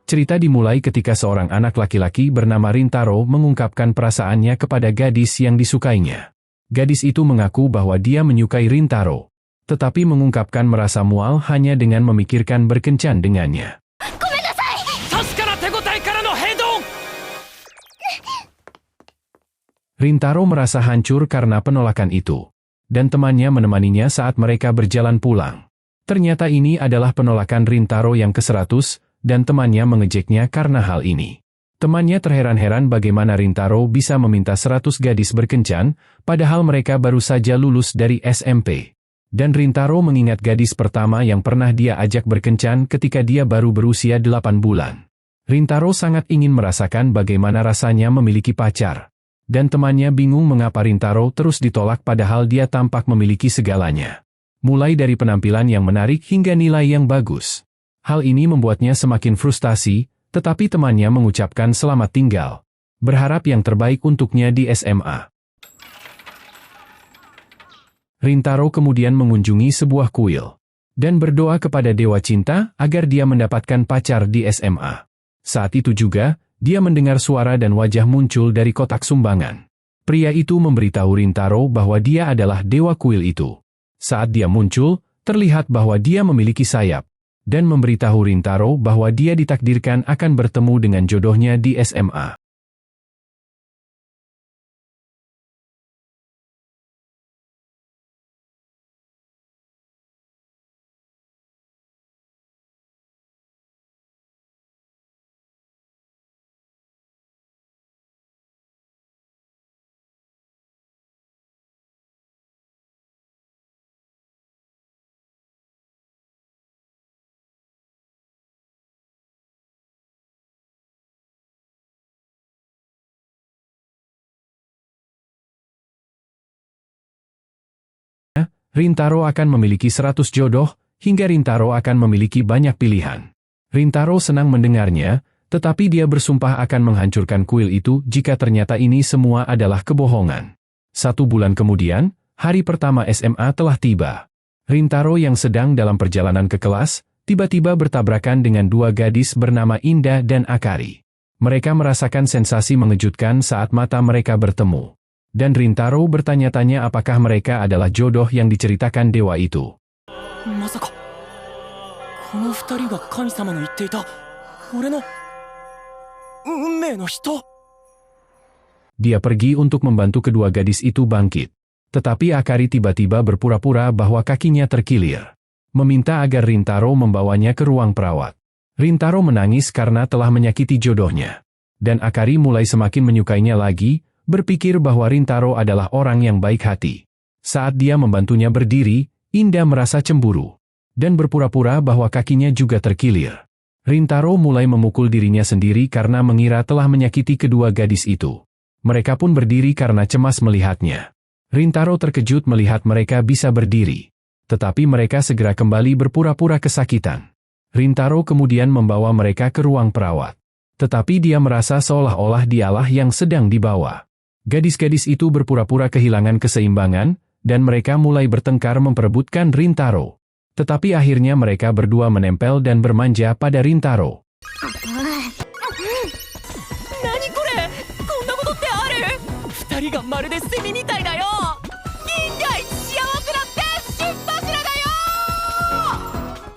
Cerita dimulai ketika seorang anak laki-laki bernama Rintaro mengungkapkan perasaannya kepada gadis yang disukainya. Gadis itu mengaku bahwa dia menyukai Rintaro, tetapi mengungkapkan merasa mual hanya dengan memikirkan berkencan dengannya. Rintaro merasa hancur karena penolakan itu, dan temannya menemaninya saat mereka berjalan pulang. Ternyata ini adalah penolakan Rintaro yang ke-100, dan temannya mengejeknya karena hal ini. Temannya terheran-heran bagaimana Rintaro bisa meminta 100 gadis berkencan, padahal mereka baru saja lulus dari SMP. Dan Rintaro mengingat gadis pertama yang pernah dia ajak berkencan ketika dia baru berusia 8 bulan. Rintaro sangat ingin merasakan bagaimana rasanya memiliki pacar. Dan temannya bingung mengapa Rintaro terus ditolak padahal dia tampak memiliki segalanya. Mulai dari penampilan yang menarik hingga nilai yang bagus. Hal ini membuatnya semakin frustasi, tetapi temannya mengucapkan selamat tinggal. Berharap yang terbaik untuknya di SMA. Rintaro kemudian mengunjungi sebuah kuil. Dan berdoa kepada Dewa Cinta agar dia mendapatkan pacar di SMA. Saat itu juga, dia mendengar suara dan wajah muncul dari kotak sumbangan. Pria itu memberitahu Rintaro bahwa dia adalah dewa kuil itu. Saat dia muncul, terlihat bahwa dia memiliki sayap. Dan memberitahu Rintaro bahwa dia ditakdirkan akan bertemu dengan jodohnya di SMA. Rintaro akan memiliki 100 jodoh, hingga Rintaro akan memiliki banyak pilihan. Rintaro senang mendengarnya, tetapi dia bersumpah akan menghancurkan kuil itu jika ternyata ini semua adalah kebohongan. 1 bulan kemudian, hari pertama SMA telah tiba. Rintaro yang sedang dalam perjalanan ke kelas, tiba-tiba bertabrakan dengan 2 gadis bernama Indah dan Akari. Mereka merasakan sensasi mengejutkan saat mata mereka bertemu. Dan Rintaro bertanya-tanya apakah mereka adalah jodoh yang diceritakan dewa itu. Masaka, この2人が神様の言っていた俺の運命の人? Dia pergi untuk membantu kedua gadis itu bangkit. Tetapi Akari tiba-tiba berpura-pura bahwa kakinya terkilir. Meminta agar Rintaro membawanya ke ruang perawat. Rintaro menangis karena telah menyakiti jodohnya. Dan Akari mulai semakin menyukainya lagi, berpikir bahwa Rintaro adalah orang yang baik hati. Saat dia membantunya berdiri, Indah merasa cemburu. Dan berpura-pura bahwa kakinya juga terkilir. Rintaro mulai memukul dirinya sendiri karena mengira telah menyakiti kedua gadis itu. Mereka pun berdiri karena cemas melihatnya. Rintaro terkejut melihat mereka bisa berdiri. Tetapi mereka segera kembali berpura-pura kesakitan. Rintaro kemudian membawa mereka ke ruang perawat. Tetapi dia merasa seolah-olah dialah yang sedang dibawa. Gadis-gadis itu berpura-pura kehilangan keseimbangan, dan mereka mulai bertengkar memperebutkan Rintaro. Tetapi akhirnya mereka berdua menempel dan bermanja pada Rintaro. Nani kore? Konna koto tte aru? 2人がまるでセミみたいだよ。銀河一幸せだって心柱だよ。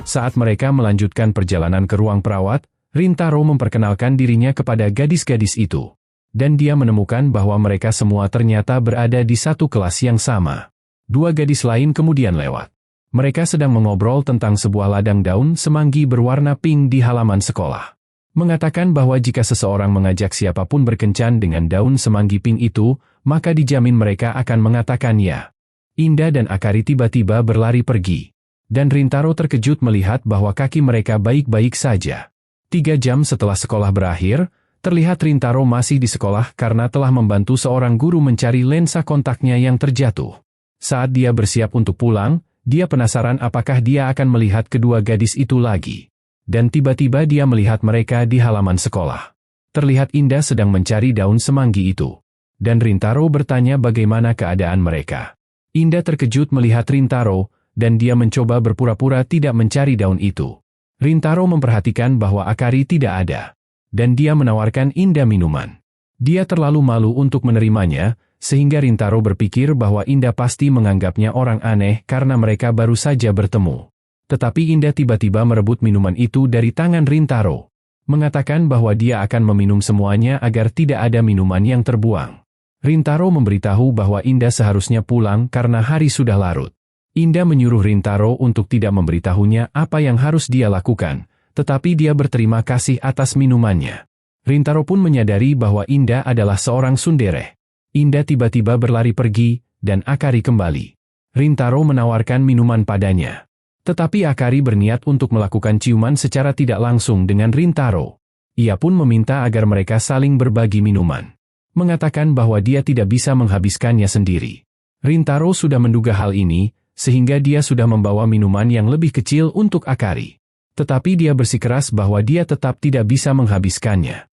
Saat mereka melanjutkan perjalanan ke ruang perawat, Rintaro memperkenalkan dirinya kepada gadis-gadis itu. Dan dia menemukan bahwa mereka semua ternyata berada di satu kelas yang sama. 2 gadis lain kemudian lewat. Mereka sedang mengobrol tentang sebuah ladang daun semanggi berwarna pink di halaman sekolah. Mengatakan bahwa jika seseorang mengajak siapapun berkencan dengan daun semanggi pink itu, maka dijamin mereka akan mengatakan ya. Indah dan Akari tiba-tiba berlari pergi. Dan Rintaro terkejut melihat bahwa kaki mereka baik-baik saja. 3 jam setelah sekolah berakhir, terlihat Rintaro masih di sekolah karena telah membantu seorang guru mencari lensa kontaknya yang terjatuh. Saat dia bersiap untuk pulang, dia penasaran apakah dia akan melihat kedua gadis itu lagi. Dan tiba-tiba dia melihat mereka di halaman sekolah. Terlihat Indah sedang mencari daun semanggi itu. Dan Rintaro bertanya bagaimana keadaan mereka. Indah terkejut melihat Rintaro, dan dia mencoba berpura-pura tidak mencari daun itu. Rintaro memperhatikan bahwa Akari tidak ada. Dan dia menawarkan Indah minuman. Dia terlalu malu untuk menerimanya, sehingga Rintaro berpikir bahwa Indah pasti menganggapnya orang aneh karena mereka baru saja bertemu. Tetapi Indah tiba-tiba merebut minuman itu dari tangan Rintaro, mengatakan bahwa dia akan meminum semuanya agar tidak ada minuman yang terbuang. Rintaro memberitahu bahwa Indah seharusnya pulang karena hari sudah larut. Indah menyuruh Rintaro untuk tidak memberitahunya apa yang harus dia lakukan, tetapi dia berterima kasih atas minumannya. Rintaro pun menyadari bahwa Indah adalah seorang tsundere. Indah tiba-tiba berlari pergi, dan Akari kembali. Rintaro menawarkan minuman padanya. Tetapi Akari berniat untuk melakukan ciuman secara tidak langsung dengan Rintaro. Ia pun meminta agar mereka saling berbagi minuman. Mengatakan bahwa dia tidak bisa menghabiskannya sendiri. Rintaro sudah menduga hal ini, sehingga dia sudah membawa minuman yang lebih kecil untuk Akari. Tetapi dia bersikeras bahwa dia tetap tidak bisa menghabiskannya.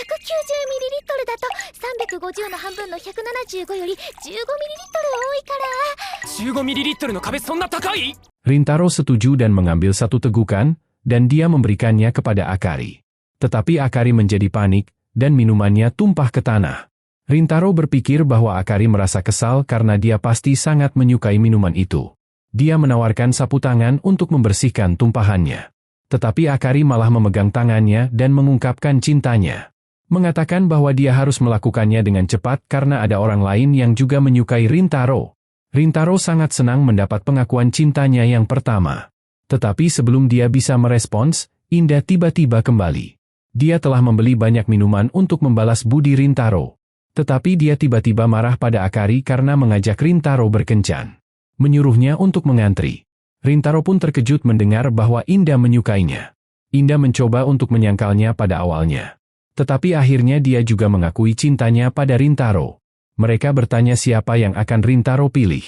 190ml だと350の半分の175より 15ml 多いから。15ml の壁そんな高い？ Rintaro setuju dan mengambil satu tegukan, dan dia memberikannya kepada Akari. Tetapi Akari menjadi panik, dan minumannya tumpah ke tanah. Rintaro berpikir bahwa Akari merasa kesal karena dia pasti sangat menyukai minuman itu. Dia menawarkan sapu tangan untuk membersihkan tumpahannya. Tetapi Akari malah memegang tangannya dan mengungkapkan cintanya. Mengatakan bahwa dia harus melakukannya dengan cepat karena ada orang lain yang juga menyukai Rintaro. Rintaro sangat senang mendapat pengakuan cintanya yang pertama. Tetapi sebelum dia bisa merespons, Indah tiba-tiba kembali. Dia telah membeli banyak minuman untuk membalas budi Rintaro. Tetapi dia tiba-tiba marah pada Akari karena mengajak Rintaro berkencan. Menyuruhnya untuk mengantri. Rintaro pun terkejut mendengar bahwa Indah menyukainya. Indah mencoba untuk menyangkalnya pada awalnya. Tetapi akhirnya dia juga mengakui cintanya pada Rintaro. Mereka bertanya siapa yang akan Rintaro pilih.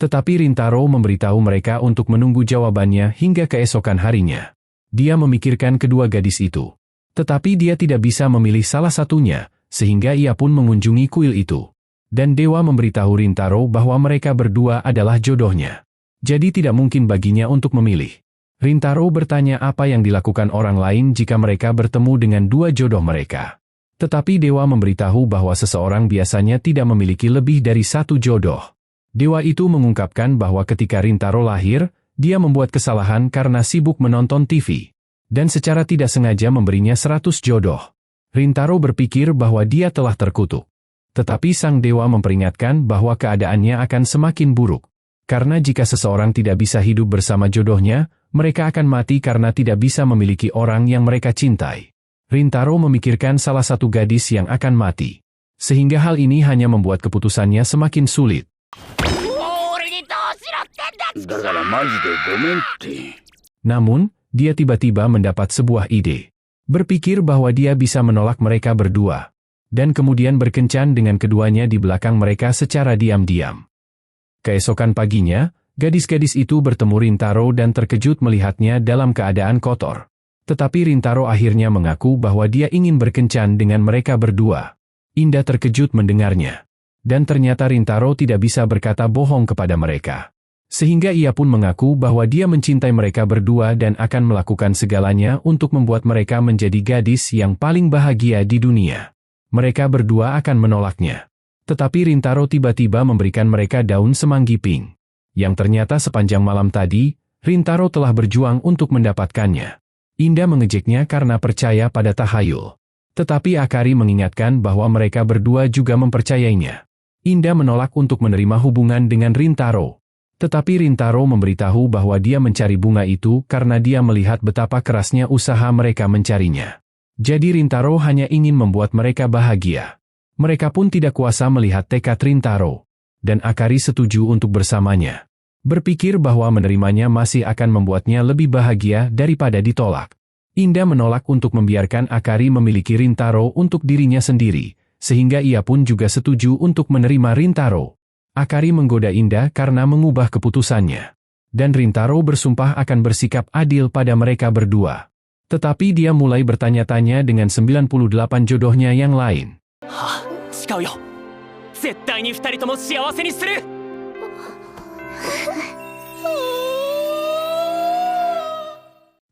Tetapi Rintaro memberitahu mereka untuk menunggu jawabannya hingga keesokan harinya. Dia memikirkan kedua gadis itu. Tetapi dia tidak bisa memilih salah satunya, sehingga ia pun mengunjungi kuil itu. Dan Dewa memberitahu Rintaro bahwa mereka berdua adalah jodohnya. Jadi tidak mungkin baginya untuk memilih. Rintaro bertanya apa yang dilakukan orang lain jika mereka bertemu dengan dua jodoh mereka. Tetapi Dewa memberitahu bahwa seseorang biasanya tidak memiliki lebih dari satu jodoh. Dewa itu mengungkapkan bahwa ketika Rintaro lahir, dia membuat kesalahan karena sibuk menonton TV. Dan secara tidak sengaja memberinya 100 jodoh. Rintaro berpikir bahwa dia telah terkutuk. Tetapi sang dewa memperingatkan bahwa keadaannya akan semakin buruk. Karena jika seseorang tidak bisa hidup bersama jodohnya, mereka akan mati karena tidak bisa memiliki orang yang mereka cintai. Rintaro memikirkan salah satu gadis yang akan mati. Sehingga hal ini hanya membuat keputusannya semakin sulit. Namun, dia tiba-tiba mendapat sebuah ide. Berpikir bahwa dia bisa menolak mereka berdua. Dan kemudian berkencan dengan keduanya di belakang mereka secara diam-diam. Keesokan paginya, gadis-gadis itu bertemu Rintaro dan terkejut melihatnya dalam keadaan kotor. Tetapi Rintaro akhirnya mengaku bahwa dia ingin berkencan dengan mereka berdua. Indah terkejut mendengarnya. Dan ternyata Rintaro tidak bisa berkata bohong kepada mereka. Sehingga ia pun mengaku bahwa dia mencintai mereka berdua dan akan melakukan segalanya untuk membuat mereka menjadi gadis yang paling bahagia di dunia. Mereka berdua akan menolaknya. Tetapi Rintaro tiba-tiba memberikan mereka daun semanggi pink. Yang ternyata sepanjang malam tadi, Rintaro telah berjuang untuk mendapatkannya. Indah mengejeknya karena percaya pada tahayul. Tetapi Akari mengingatkan bahwa mereka berdua juga mempercayainya. Indah menolak untuk menerima hubungan dengan Rintaro. Tetapi Rintaro memberitahu bahwa dia mencari bunga itu karena dia melihat betapa kerasnya usaha mereka mencarinya. Jadi Rintaro hanya ingin membuat mereka bahagia. Mereka pun tidak kuasa melihat tekad Rintaro. Dan Akari setuju untuk bersamanya. Berpikir bahwa menerimanya masih akan membuatnya lebih bahagia daripada ditolak. Indah menolak untuk membiarkan Akari memiliki Rintaro untuk dirinya sendiri, sehingga ia pun juga setuju untuk menerima Rintaro. Akari menggoda Indah karena mengubah keputusannya. Dan Rintaro bersumpah akan bersikap adil pada mereka berdua. Tetapi dia mulai bertanya-tanya dengan 98 jodohnya yang lain. 違うよ。絶対に2人とも幸せにする。「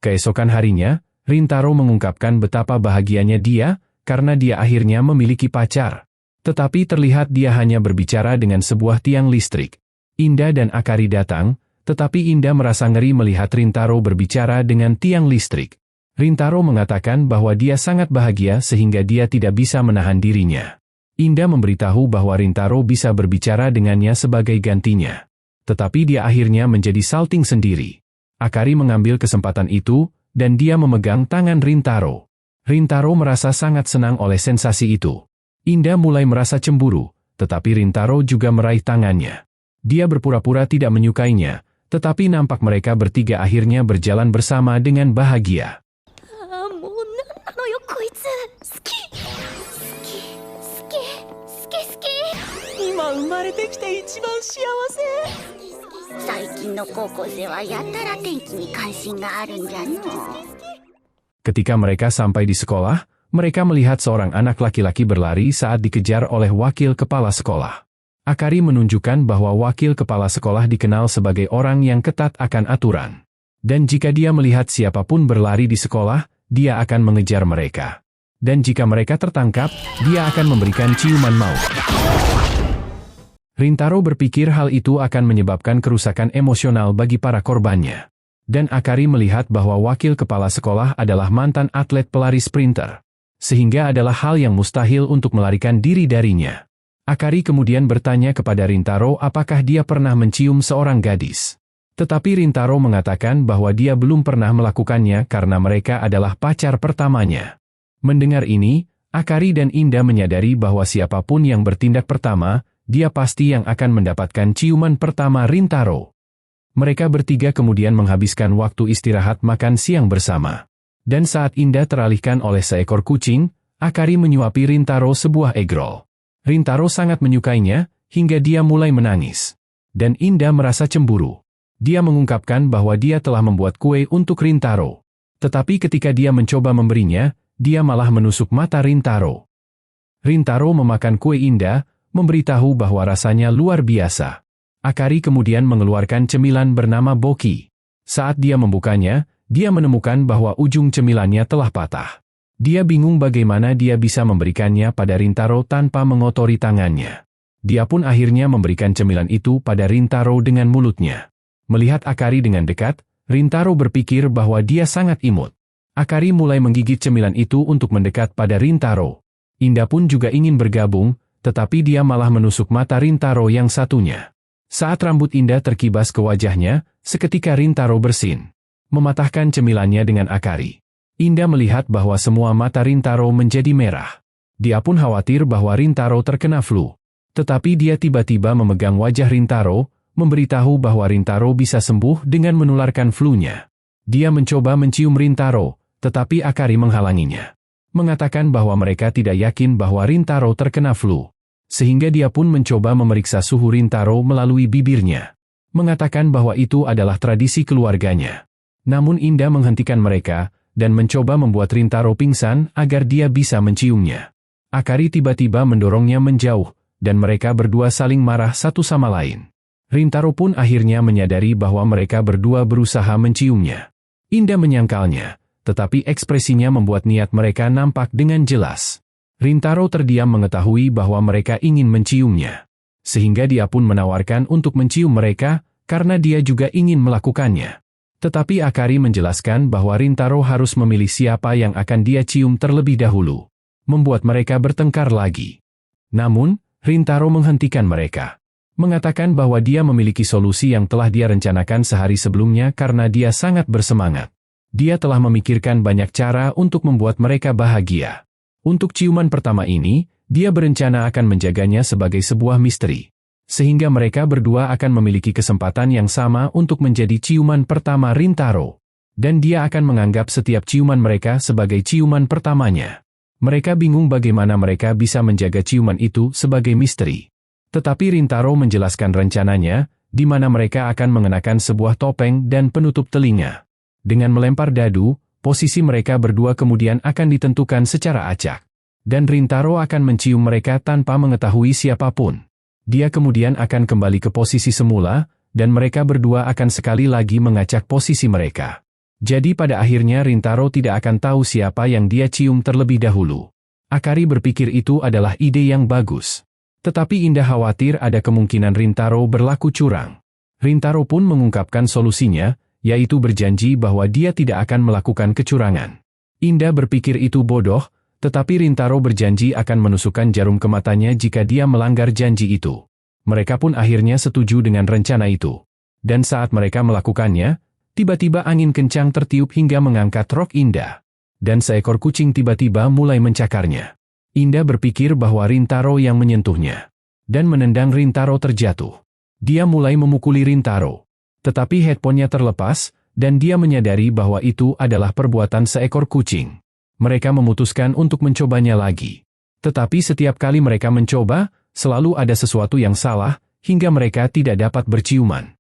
Keesokan harinya, Rintaro mengungkapkan betapa bahagianya dia, karena dia akhirnya memiliki pacar. Tetapi terlihat dia hanya berbicara dengan sebuah tiang listrik. Inda dan Akari datang, tetapi Inda merasa ngeri melihat Rintaro berbicara dengan tiang listrik. Rintaro mengatakan bahwa dia sangat bahagia sehingga dia tidak bisa menahan dirinya. Inda memberitahu bahwa Rintaro bisa berbicara dengannya sebagai gantinya. Tetapi dia akhirnya menjadi salting sendiri. Akari mengambil kesempatan itu, dan dia memegang tangan Rintaro. Rintaro merasa sangat senang oleh sensasi itu. Inda mulai merasa cemburu, tetapi Rintaro juga meraih tangannya. Dia berpura-pura tidak menyukainya, tetapi nampak mereka bertiga akhirnya berjalan bersama dengan bahagia. Ketika mereka sampai di sekolah, mereka melihat seorang anak laki-laki berlari saat dikejar oleh wakil kepala sekolah. Akari menunjukkan bahwa wakil kepala sekolah dikenal sebagai orang yang ketat akan aturan. Dan jika dia melihat siapapun berlari di sekolah, dia akan mengejar mereka. Dan jika mereka tertangkap, dia akan memberikan ciuman maut. Rintaro berpikir hal itu akan menyebabkan kerusakan emosional bagi para korbannya. Dan Akari melihat bahwa wakil kepala sekolah adalah mantan atlet pelari sprinter. Sehingga adalah hal yang mustahil untuk melarikan diri darinya. Akari kemudian bertanya kepada Rintaro apakah dia pernah mencium seorang gadis. Tetapi Rintaro mengatakan bahwa dia belum pernah melakukannya karena mereka adalah pacar pertamanya. Mendengar ini, Akari dan Inda menyadari bahwa siapapun yang bertindak pertama, dia pasti yang akan mendapatkan ciuman pertama Rintaro. Mereka bertiga kemudian menghabiskan waktu istirahat makan siang bersama. Dan saat Inda teralihkan oleh seekor kucing, Akari menyuapi Rintaro sebuah egg roll. Rintaro sangat menyukainya, hingga dia mulai menangis. Dan Inda merasa cemburu. Dia mengungkapkan bahwa dia telah membuat kue untuk Rintaro. Tetapi ketika dia mencoba memberinya, dia malah menusuk mata Rintaro. Rintaro memakan kue Inda, memberitahu bahwa rasanya luar biasa. Akari kemudian mengeluarkan cemilan bernama Boki. Saat dia membukanya, dia menemukan bahwa ujung cemilannya telah patah. Dia bingung bagaimana dia bisa memberikannya pada Rintaro tanpa mengotori tangannya. Dia pun akhirnya memberikan cemilan itu pada Rintaro dengan mulutnya. Melihat Akari dengan dekat, Rintaro berpikir bahwa dia sangat imut. Akari mulai menggigit cemilan itu untuk mendekat pada Rintaro. Inda pun juga ingin bergabung, tetapi dia malah menusuk mata Rintaro yang satunya. Saat rambut Inda terkibas ke wajahnya, seketika Rintaro bersin, mematahkan cemilannya dengan Akari. Inda melihat bahwa semua mata Rintaro menjadi merah. Dia pun khawatir bahwa Rintaro terkena flu. Tetapi dia tiba-tiba memegang wajah Rintaro, memberitahu bahwa Rintaro bisa sembuh dengan menularkan flu-nya. Dia mencoba mencium Rintaro, tetapi Akari menghalanginya. Mengatakan bahwa mereka tidak yakin bahwa Rintaro terkena flu. Sehingga dia pun mencoba memeriksa suhu Rintaro melalui bibirnya. Mengatakan bahwa itu adalah tradisi keluarganya. Namun Inda menghentikan mereka, dan mencoba membuat Rintaro pingsan agar dia bisa menciumnya. Akari tiba-tiba mendorongnya menjauh, dan mereka berdua saling marah satu sama lain. Rintaro pun akhirnya menyadari bahwa mereka berdua berusaha menciumnya. Inda menyangkalnya, tetapi ekspresinya membuat niat mereka nampak dengan jelas. Rintaro terdiam mengetahui bahwa mereka ingin menciumnya. Sehingga dia pun menawarkan untuk mencium mereka, karena dia juga ingin melakukannya. Tetapi Akari menjelaskan bahwa Rintaro harus memilih siapa yang akan dia cium terlebih dahulu. Membuat mereka bertengkar lagi. Namun, Rintaro menghentikan mereka. Mengatakan bahwa dia memiliki solusi yang telah dia rencanakan sehari sebelumnya karena dia sangat bersemangat. Dia telah memikirkan banyak cara untuk membuat mereka bahagia. Untuk ciuman pertama ini, dia berencana akan menjaganya sebagai sebuah misteri. Sehingga mereka berdua akan memiliki kesempatan yang sama untuk menjadi ciuman pertama Rintaro. Dan dia akan menganggap setiap ciuman mereka sebagai ciuman pertamanya. Mereka bingung bagaimana mereka bisa menjaga ciuman itu sebagai misteri. Tetapi Rintaro menjelaskan rencananya, di mana mereka akan mengenakan sebuah topeng dan penutup telinga. Dengan melempar dadu, posisi mereka berdua kemudian akan ditentukan secara acak. Dan Rintaro akan mencium mereka tanpa mengetahui siapapun. Dia kemudian akan kembali ke posisi semula, dan mereka berdua akan sekali lagi mengacak posisi mereka. Jadi pada akhirnya Rintaro tidak akan tahu siapa yang dia cium terlebih dahulu. Akari berpikir itu adalah ide yang bagus. Tetapi Indah khawatir ada kemungkinan Rintaro berlaku curang. Rintaro pun mengungkapkan solusinya, yaitu berjanji bahwa dia tidak akan melakukan kecurangan. Indah berpikir itu bodoh, tetapi Rintaro berjanji akan menusukkan jarum ke matanya jika dia melanggar janji itu. Mereka pun akhirnya setuju dengan rencana itu. Dan saat mereka melakukannya, tiba-tiba angin kencang tertiup hingga mengangkat rok Indah. Dan seekor kucing tiba-tiba mulai mencakarnya. Indah berpikir bahwa Rintaro yang menyentuhnya. Dan menendang Rintaro terjatuh. Dia mulai memukuli Rintaro. Tetapi headphone-nya terlepas, dan dia menyadari bahwa itu adalah perbuatan seekor kucing. Mereka memutuskan untuk mencobanya lagi. Tetapi setiap kali mereka mencoba, selalu ada sesuatu yang salah, hingga mereka tidak dapat berciuman.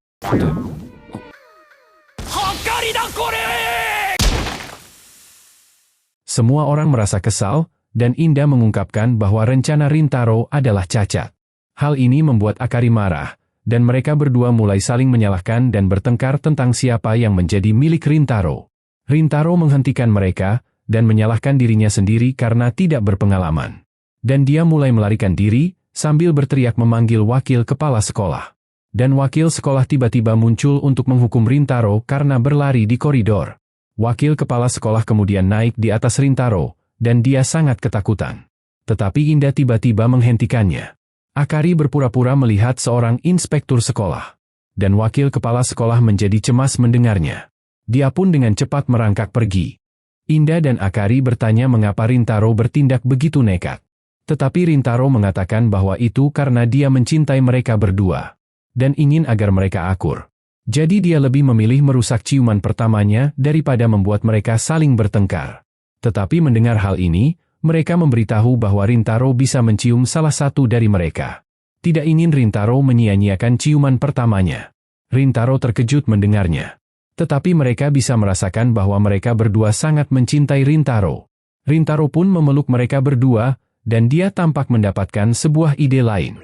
Semua orang merasa kesal, dan Indah mengungkapkan bahwa rencana Rintaro adalah cacat. Hal ini membuat Akari marah, dan mereka berdua mulai saling menyalahkan dan bertengkar tentang siapa yang menjadi milik Rintaro. Rintaro menghentikan mereka, dan menyalahkan dirinya sendiri karena tidak berpengalaman. Dan dia mulai melarikan diri, sambil berteriak memanggil wakil kepala sekolah. Dan wakil sekolah tiba-tiba muncul untuk menghukum Rintaro karena berlari di koridor. Wakil kepala sekolah kemudian naik di atas Rintaro, dan dia sangat ketakutan. Tetapi Indah tiba-tiba menghentikannya. Akari berpura-pura melihat seorang inspektur sekolah. Dan wakil kepala sekolah menjadi cemas mendengarnya. Dia pun dengan cepat merangkak pergi. Indah dan Akari bertanya mengapa Rintaro bertindak begitu nekat. Tetapi Rintaro mengatakan bahwa itu karena dia mencintai mereka berdua. Dan ingin agar mereka akur. Jadi dia lebih memilih merusak ciuman pertamanya daripada membuat mereka saling bertengkar. Tetapi mendengar hal ini, mereka memberitahu bahwa Rintaro bisa mencium salah satu dari mereka. Tidak ingin Rintaro menyia-nyiakan ciuman pertamanya. Rintaro terkejut mendengarnya. Tetapi mereka bisa merasakan bahwa mereka berdua sangat mencintai Rintaro. Rintaro pun memeluk mereka berdua, dan dia tampak mendapatkan sebuah ide lain.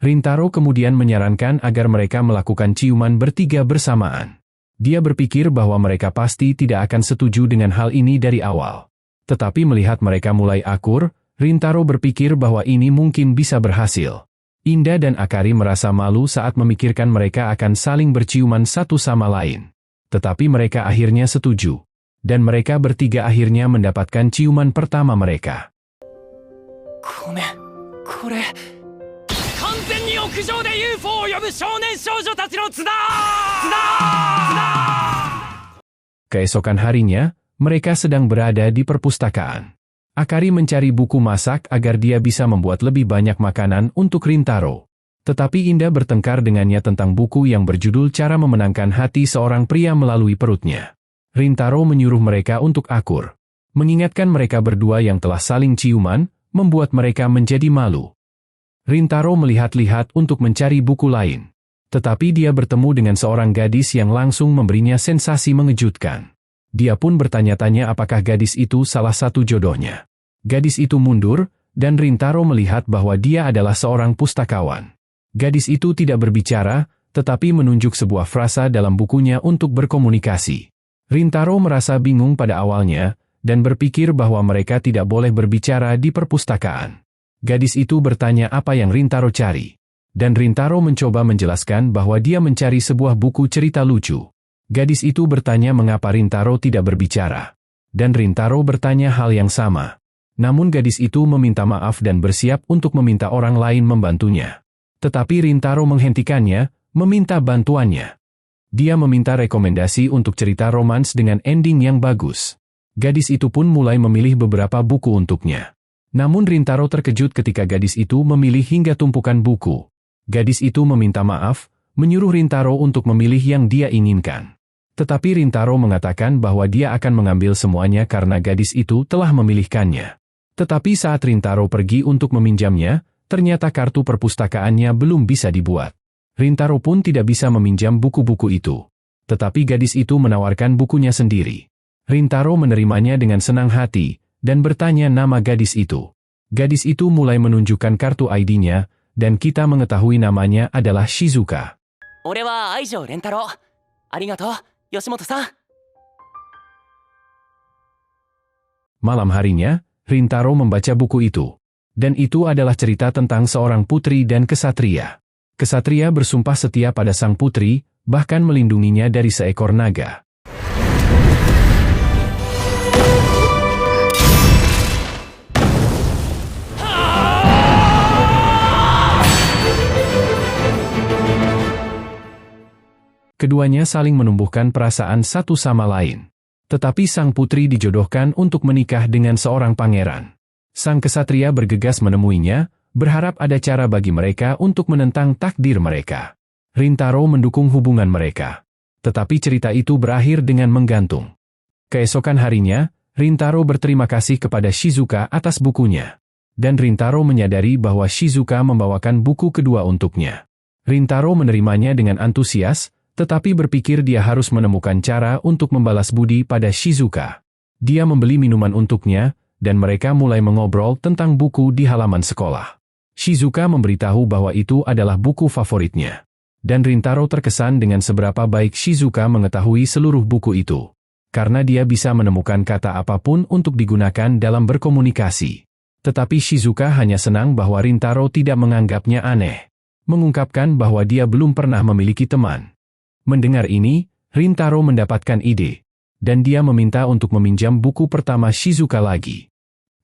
Rintaro kemudian menyarankan agar mereka melakukan ciuman bertiga bersamaan. Dia berpikir bahwa mereka pasti tidak akan setuju dengan hal ini dari awal. Tetapi melihat mereka mulai akur, Rintaro berpikir bahwa ini mungkin bisa berhasil. Indah dan Akari merasa malu saat memikirkan mereka akan saling berciuman satu sama lain. Tetapi mereka akhirnya setuju. Dan mereka bertiga akhirnya mendapatkan ciuman pertama mereka. Keesokan harinya, mereka sedang berada di perpustakaan. Akari mencari buku masak agar dia bisa membuat lebih banyak makanan untuk Rintaro. Tetapi Indah bertengkar dengannya tentang buku yang berjudul Cara Memenangkan Hati Seorang Pria Melalui Perutnya. Rintaro menyuruh mereka untuk akur. Mengingatkan mereka berdua yang telah saling ciuman, membuat mereka menjadi malu. Rintaro melihat-lihat untuk mencari buku lain. Tetapi dia bertemu dengan seorang gadis yang langsung memberinya sensasi mengejutkan. Dia pun bertanya-tanya apakah gadis itu salah satu jodohnya. Gadis itu mundur, dan Rintaro melihat bahwa dia adalah seorang pustakawan. Gadis itu tidak berbicara, tetapi menunjuk sebuah frasa dalam bukunya untuk berkomunikasi. Rintaro merasa bingung pada awalnya, dan berpikir bahwa mereka tidak boleh berbicara di perpustakaan. Gadis itu bertanya apa yang Rintaro cari. Dan Rintaro mencoba menjelaskan bahwa dia mencari sebuah buku cerita lucu. Gadis itu bertanya mengapa Rintaro tidak berbicara. Dan Rintaro bertanya hal yang sama. Namun gadis itu meminta maaf dan bersiap untuk meminta orang lain membantunya. Tetapi Rintaro menghentikannya, meminta bantuannya. Dia meminta rekomendasi untuk cerita romans dengan ending yang bagus. Gadis itu pun mulai memilih beberapa buku untuknya. Namun Rintaro terkejut ketika gadis itu memilih hingga tumpukan buku. Gadis itu meminta maaf, menyuruh Rintaro untuk memilih yang dia inginkan. Tetapi Rintaro mengatakan bahwa dia akan mengambil semuanya karena gadis itu telah memilihkannya. Tetapi saat Rintaro pergi untuk meminjamnya, ternyata kartu perpustakaannya belum bisa dibuat. Rintaro pun tidak bisa meminjam buku-buku itu. Tetapi gadis itu menawarkan bukunya sendiri. Rintaro menerimanya dengan senang hati, dan bertanya nama gadis itu. Gadis itu mulai menunjukkan kartu ID-nya, dan kita mengetahui namanya adalah Shizuka. 俺は愛情蓮太郎。ありがとう、吉本さん。 Malam harinya, Rintaro membaca buku itu. Dan itu adalah cerita tentang seorang putri dan kesatria. Kesatria bersumpah setia pada sang putri, bahkan melindunginya dari seekor naga. Keduanya saling menumbuhkan perasaan satu sama lain. Tetapi sang putri dijodohkan untuk menikah dengan seorang pangeran. Sang kesatria bergegas menemuinya, berharap ada cara bagi mereka untuk menentang takdir mereka. Rintaro mendukung hubungan mereka. Tetapi cerita itu berakhir dengan menggantung. Keesokan harinya, Rintaro berterima kasih kepada Shizuka atas bukunya. Dan Rintaro menyadari bahwa Shizuka membawakan buku kedua untuknya. Rintaro menerimanya dengan antusias, tetapi berpikir dia harus menemukan cara untuk membalas budi pada Shizuka. Dia membeli minuman untuknya, dan mereka mulai mengobrol tentang buku di halaman sekolah. Shizuka memberitahu bahwa itu adalah buku favoritnya. Dan Rintaro terkesan dengan seberapa baik Shizuka mengetahui seluruh buku itu. Karena dia bisa menemukan kata apapun untuk digunakan dalam berkomunikasi. Tetapi Shizuka hanya senang bahwa Rintaro tidak menganggapnya aneh. Mengungkapkan bahwa dia belum pernah memiliki teman. Mendengar ini, Rintaro mendapatkan ide. Dan dia meminta untuk meminjam buku pertama Shizuka lagi.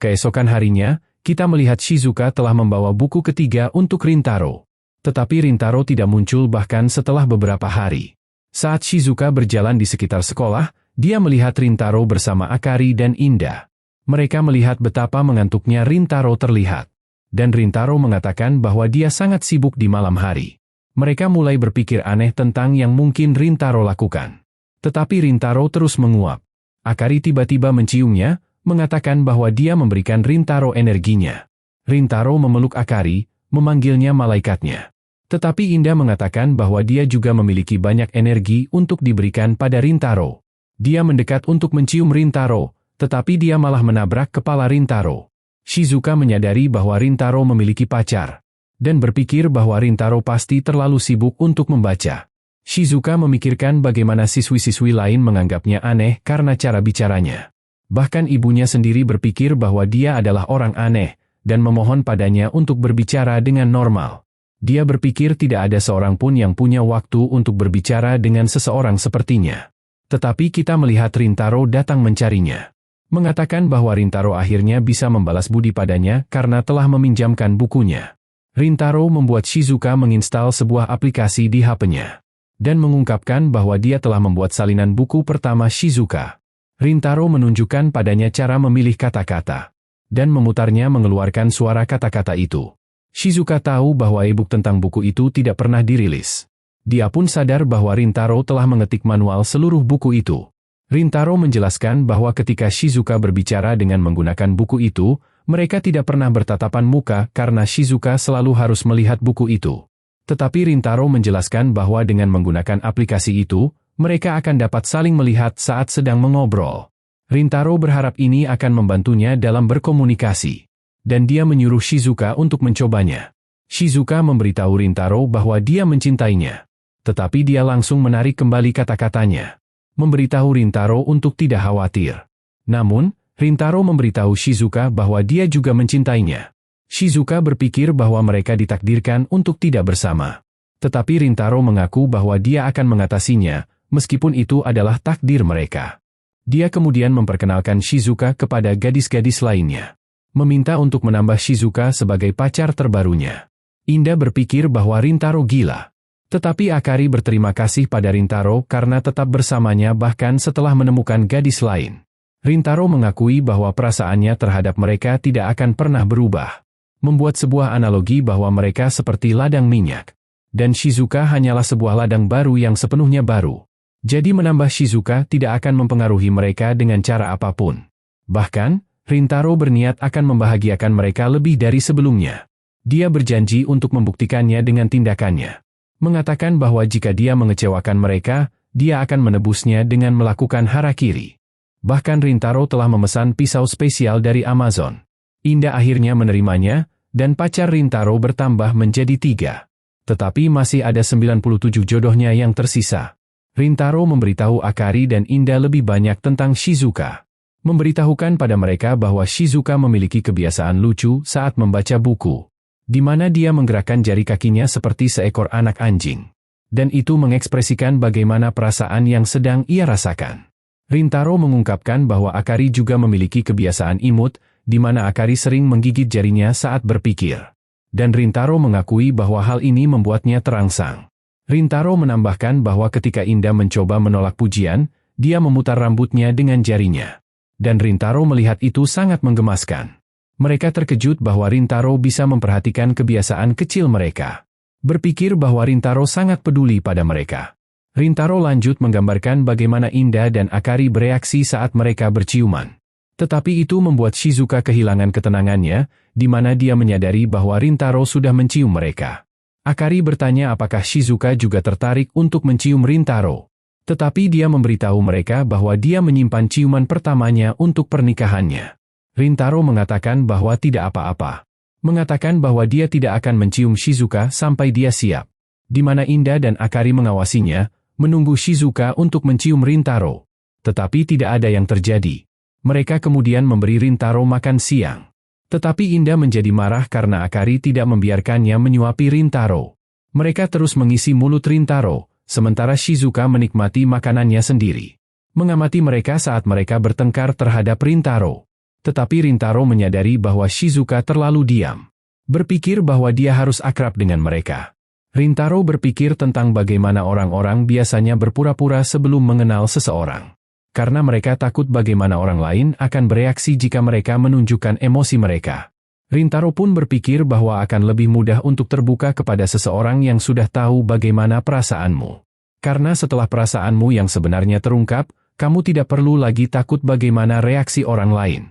Keesokan harinya, kita melihat Shizuka telah membawa buku ketiga untuk Rintaro. Tetapi Rintaro tidak muncul bahkan setelah beberapa hari. Saat Shizuka berjalan di sekitar sekolah, dia melihat Rintaro bersama Akari dan Inda. Mereka melihat betapa mengantuknya Rintaro terlihat. Dan Rintaro mengatakan bahwa dia sangat sibuk di malam hari. Mereka mulai berpikir aneh tentang yang mungkin Rintaro lakukan. Tetapi Rintaro terus menguap. Akari tiba-tiba menciumnya, mengatakan bahwa dia memberikan Rintaro energinya. Rintaro memeluk Akari, memanggilnya malaikatnya. Tetapi Inda mengatakan bahwa dia juga memiliki banyak energi untuk diberikan pada Rintaro. Dia mendekat untuk mencium Rintaro, tetapi dia malah menabrak kepala Rintaro. Shizuka menyadari bahwa Rintaro memiliki pacar, dan berpikir bahwa Rintaro pasti terlalu sibuk untuk membaca. Shizuka memikirkan bagaimana siswi-siswi lain menganggapnya aneh karena cara bicaranya. Bahkan ibunya sendiri berpikir bahwa dia adalah orang aneh, dan memohon padanya untuk berbicara dengan normal. Dia berpikir tidak ada seorang pun yang punya waktu untuk berbicara dengan seseorang sepertinya. Tetapi kita melihat Rintaro datang mencarinya. Mengatakan bahwa Rintaro akhirnya bisa membalas budi padanya karena telah meminjamkan bukunya. Rintaro membuat Shizuka menginstal sebuah aplikasi di HP-nya. Dan mengungkapkan bahwa dia telah membuat salinan buku pertama Shizuka. Rintaro menunjukkan padanya cara memilih kata-kata. Dan memutarnya mengeluarkan suara kata-kata itu. Shizuka tahu bahwa e-book tentang buku itu tidak pernah dirilis. Dia pun sadar bahwa Rintaro telah mengetik manual seluruh buku itu. Rintaro menjelaskan bahwa ketika Shizuka berbicara dengan menggunakan buku itu, mereka tidak pernah bertatapan muka karena Shizuka selalu harus melihat buku itu. Tetapi Rintaro menjelaskan bahwa dengan menggunakan aplikasi itu, mereka akan dapat saling melihat saat sedang mengobrol. Rintaro berharap ini akan membantunya dalam berkomunikasi. Dan dia menyuruh Shizuka untuk mencobanya. Shizuka memberitahu Rintaro bahwa dia mencintainya. Tetapi dia langsung menarik kembali kata-katanya. Memberitahu Rintaro untuk tidak khawatir. Namun, Rintaro memberitahu Shizuka bahwa dia juga mencintainya. Shizuka berpikir bahwa mereka ditakdirkan untuk tidak bersama. Tetapi Rintaro mengaku bahwa dia akan mengatasinya, meskipun itu adalah takdir mereka. Dia kemudian memperkenalkan Shizuka kepada gadis-gadis lainnya. Meminta untuk menambah Shizuka sebagai pacar terbarunya. Inda berpikir bahwa Rintaro gila. Tetapi Akari berterima kasih pada Rintaro karena tetap bersamanya bahkan setelah menemukan gadis lain. Rintaro mengakui bahwa perasaannya terhadap mereka tidak akan pernah berubah. Membuat sebuah analogi bahwa mereka seperti ladang minyak. Dan Shizuka hanyalah sebuah ladang baru yang sepenuhnya baru. Jadi menambah Shizuka tidak akan mempengaruhi mereka dengan cara apapun. Bahkan, Rintaro berniat akan membahagiakan mereka lebih dari sebelumnya. Dia berjanji untuk membuktikannya dengan tindakannya. Mengatakan bahwa jika dia mengecewakan mereka, dia akan menebusnya dengan melakukan harakiri. Bahkan Rintaro telah memesan pisau spesial dari Amazon. Inda akhirnya menerimanya, dan pacar Rintaro bertambah menjadi 3. Tetapi masih ada 97 jodohnya yang tersisa. Rintaro memberitahu Akari dan Inda lebih banyak tentang Shizuka. Memberitahukan pada mereka bahwa Shizuka memiliki kebiasaan lucu saat membaca buku, di mana dia menggerakkan jari kakinya seperti seekor anak anjing. Dan itu mengekspresikan bagaimana perasaan yang sedang ia rasakan. Rintaro mengungkapkan bahwa Akari juga memiliki kebiasaan imut, di mana Akari sering menggigit jarinya saat berpikir. Dan Rintaro mengakui bahwa hal ini membuatnya terangsang. Rintaro menambahkan bahwa ketika Inda mencoba menolak pujian, dia memutar rambutnya dengan jarinya. Dan Rintaro melihat itu sangat menggemaskan. Mereka terkejut bahwa Rintaro bisa memperhatikan kebiasaan kecil mereka. Berpikir bahwa Rintaro sangat peduli pada mereka. Rintaro lanjut menggambarkan bagaimana Inda dan Akari bereaksi saat mereka berciuman. Tetapi itu membuat Shizuka kehilangan ketenangannya, di mana dia menyadari bahwa Rintaro sudah mencium mereka. Akari bertanya apakah Shizuka juga tertarik untuk mencium Rintaro. Tetapi dia memberitahu mereka bahwa dia menyimpan ciuman pertamanya untuk pernikahannya. Rintaro mengatakan bahwa tidak apa-apa. Mengatakan bahwa dia tidak akan mencium Shizuka sampai dia siap. Di mana Inda dan Akari mengawasinya, menunggu Shizuka untuk mencium Rintaro. Tetapi tidak ada yang terjadi. Mereka kemudian memberi Rintaro makan siang. Tetapi Inda menjadi marah karena Akari tidak membiarkannya menyuapi Rintaro. Mereka terus mengisi mulut Rintaro, sementara Shizuka menikmati makanannya sendiri. Mengamati mereka saat mereka bertengkar terhadap Rintaro. Tetapi Rintaro menyadari bahwa Shizuka terlalu diam. Berpikir bahwa dia harus akrab dengan mereka. Rintaro berpikir tentang bagaimana orang-orang biasanya berpura-pura sebelum mengenal seseorang. Karena mereka takut bagaimana orang lain akan bereaksi jika mereka menunjukkan emosi mereka. Rintaro pun berpikir bahwa akan lebih mudah untuk terbuka kepada seseorang yang sudah tahu bagaimana perasaanmu. Karena setelah perasaanmu yang sebenarnya terungkap, kamu tidak perlu lagi takut bagaimana reaksi orang lain.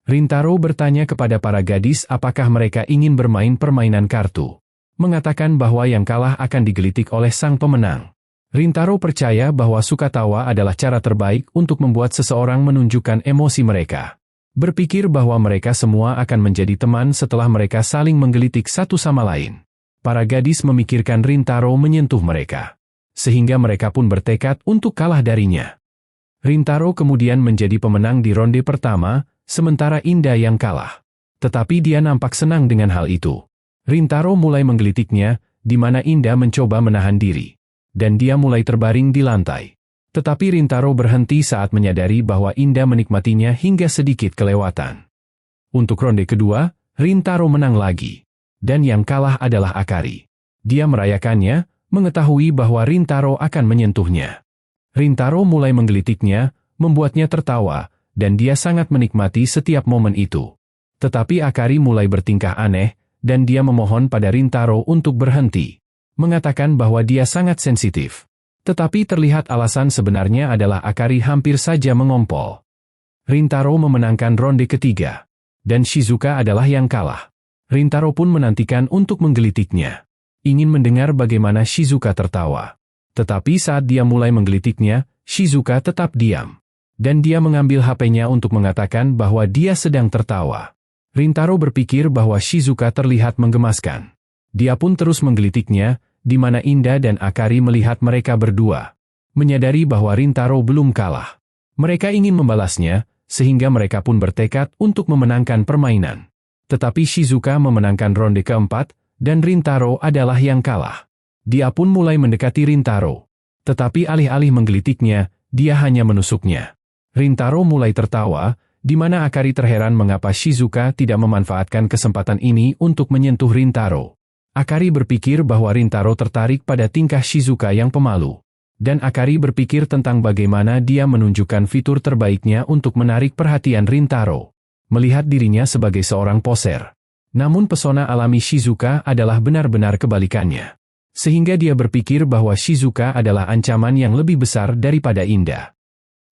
Rintaro bertanya kepada para gadis apakah mereka ingin bermain permainan kartu. Mengatakan bahwa yang kalah akan digelitik oleh sang pemenang. Rintaro percaya bahwa sukatawa adalah cara terbaik untuk membuat seseorang menunjukkan emosi mereka. Berpikir bahwa mereka semua akan menjadi teman setelah mereka saling menggelitik satu sama lain. Para gadis memikirkan Rintaro menyentuh mereka. Sehingga mereka pun bertekad untuk kalah darinya. Rintaro kemudian menjadi pemenang di ronde pertama, sementara Inda yang kalah. Tetapi dia nampak senang dengan hal itu. Rintaro mulai menggelitiknya, di mana Inda mencoba menahan diri. Dan dia mulai terbaring di lantai. Tetapi Rintaro berhenti saat menyadari bahwa Inda menikmatinya hingga sedikit kelewatan. Untuk ronde kedua, Rintaro menang lagi. Dan yang kalah adalah Akari. Dia merayakannya, mengetahui bahwa Rintaro akan menyentuhnya. Rintaro mulai menggelitiknya, membuatnya tertawa, dan dia sangat menikmati setiap momen itu. Tetapi Akari mulai bertingkah aneh, dan dia memohon pada Rintaro untuk berhenti. Mengatakan bahwa dia sangat sensitif. Tetapi terlihat alasan sebenarnya adalah Akari hampir saja mengompol. Rintaro memenangkan ronde ketiga. Dan Shizuka adalah yang kalah. Rintaro pun menantikan untuk menggelitiknya. Ingin mendengar bagaimana Shizuka tertawa. Tetapi saat dia mulai menggelitiknya, Shizuka tetap diam. Dan dia mengambil HP-nya untuk mengatakan bahwa dia sedang tertawa. Rintaro berpikir bahwa Shizuka terlihat menggemaskan. Dia pun terus menggelitiknya, di mana Inda dan Akari melihat mereka berdua. Menyadari bahwa Rintaro belum kalah. Mereka ingin membalasnya, sehingga mereka pun bertekad untuk memenangkan permainan. Tetapi Shizuka memenangkan ronde keempat, dan Rintaro adalah yang kalah. Dia pun mulai mendekati Rintaro. Tetapi alih-alih menggelitiknya, dia hanya menusuknya. Rintaro mulai tertawa, di mana Akari terheran mengapa Shizuka tidak memanfaatkan kesempatan ini untuk menyentuh Rintaro. Akari berpikir bahwa Rintaro tertarik pada tingkah Shizuka yang pemalu. Dan Akari berpikir tentang bagaimana dia menunjukkan fitur terbaiknya untuk menarik perhatian Rintaro. Melihat dirinya sebagai seorang poser. Namun pesona alami Shizuka adalah benar-benar kebalikannya. Sehingga dia berpikir bahwa Shizuka adalah ancaman yang lebih besar daripada Inda.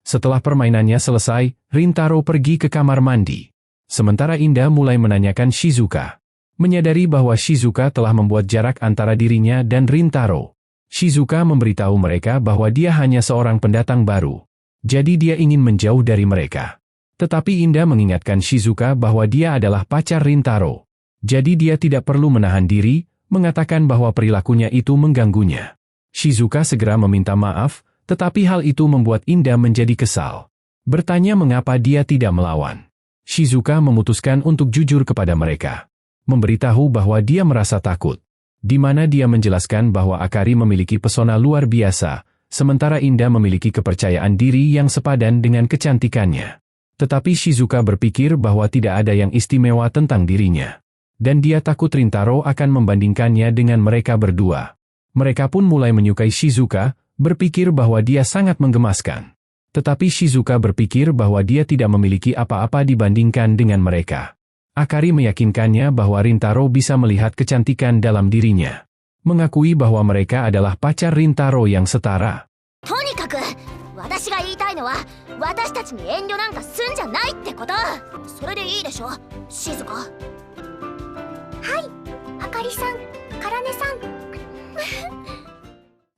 Setelah permainannya selesai, Rintaro pergi ke kamar mandi. Sementara Inda mulai menanyakan Shizuka. Menyadari bahwa Shizuka telah membuat jarak antara dirinya dan Rintaro. Shizuka memberitahu mereka bahwa dia hanya seorang pendatang baru. Jadi dia ingin menjauh dari mereka. Tetapi Inda mengingatkan Shizuka bahwa dia adalah pacar Rintaro. Jadi dia tidak perlu menahan diri, mengatakan bahwa perilakunya itu mengganggunya. Shizuka segera meminta maaf, tetapi hal itu membuat Inda menjadi kesal. Bertanya mengapa dia tidak melawan. Shizuka memutuskan untuk jujur kepada mereka. Memberitahu bahwa dia merasa takut. Di mana dia menjelaskan bahwa Akari memiliki pesona luar biasa, sementara Inda memiliki kepercayaan diri yang sepadan dengan kecantikannya. Tetapi Shizuka berpikir bahwa tidak ada yang istimewa tentang dirinya. Dan dia takut Rintaro akan membandingkannya dengan mereka berdua. Mereka pun mulai menyukai Shizuka, berpikir bahwa dia sangat menggemaskan. Tetapi Shizuka berpikir bahwa dia tidak memiliki apa-apa dibandingkan dengan mereka. Akari meyakinkannya bahwa Rintaro bisa melihat kecantikan dalam dirinya. Mengakui bahwa mereka adalah pacar Rintaro yang setara.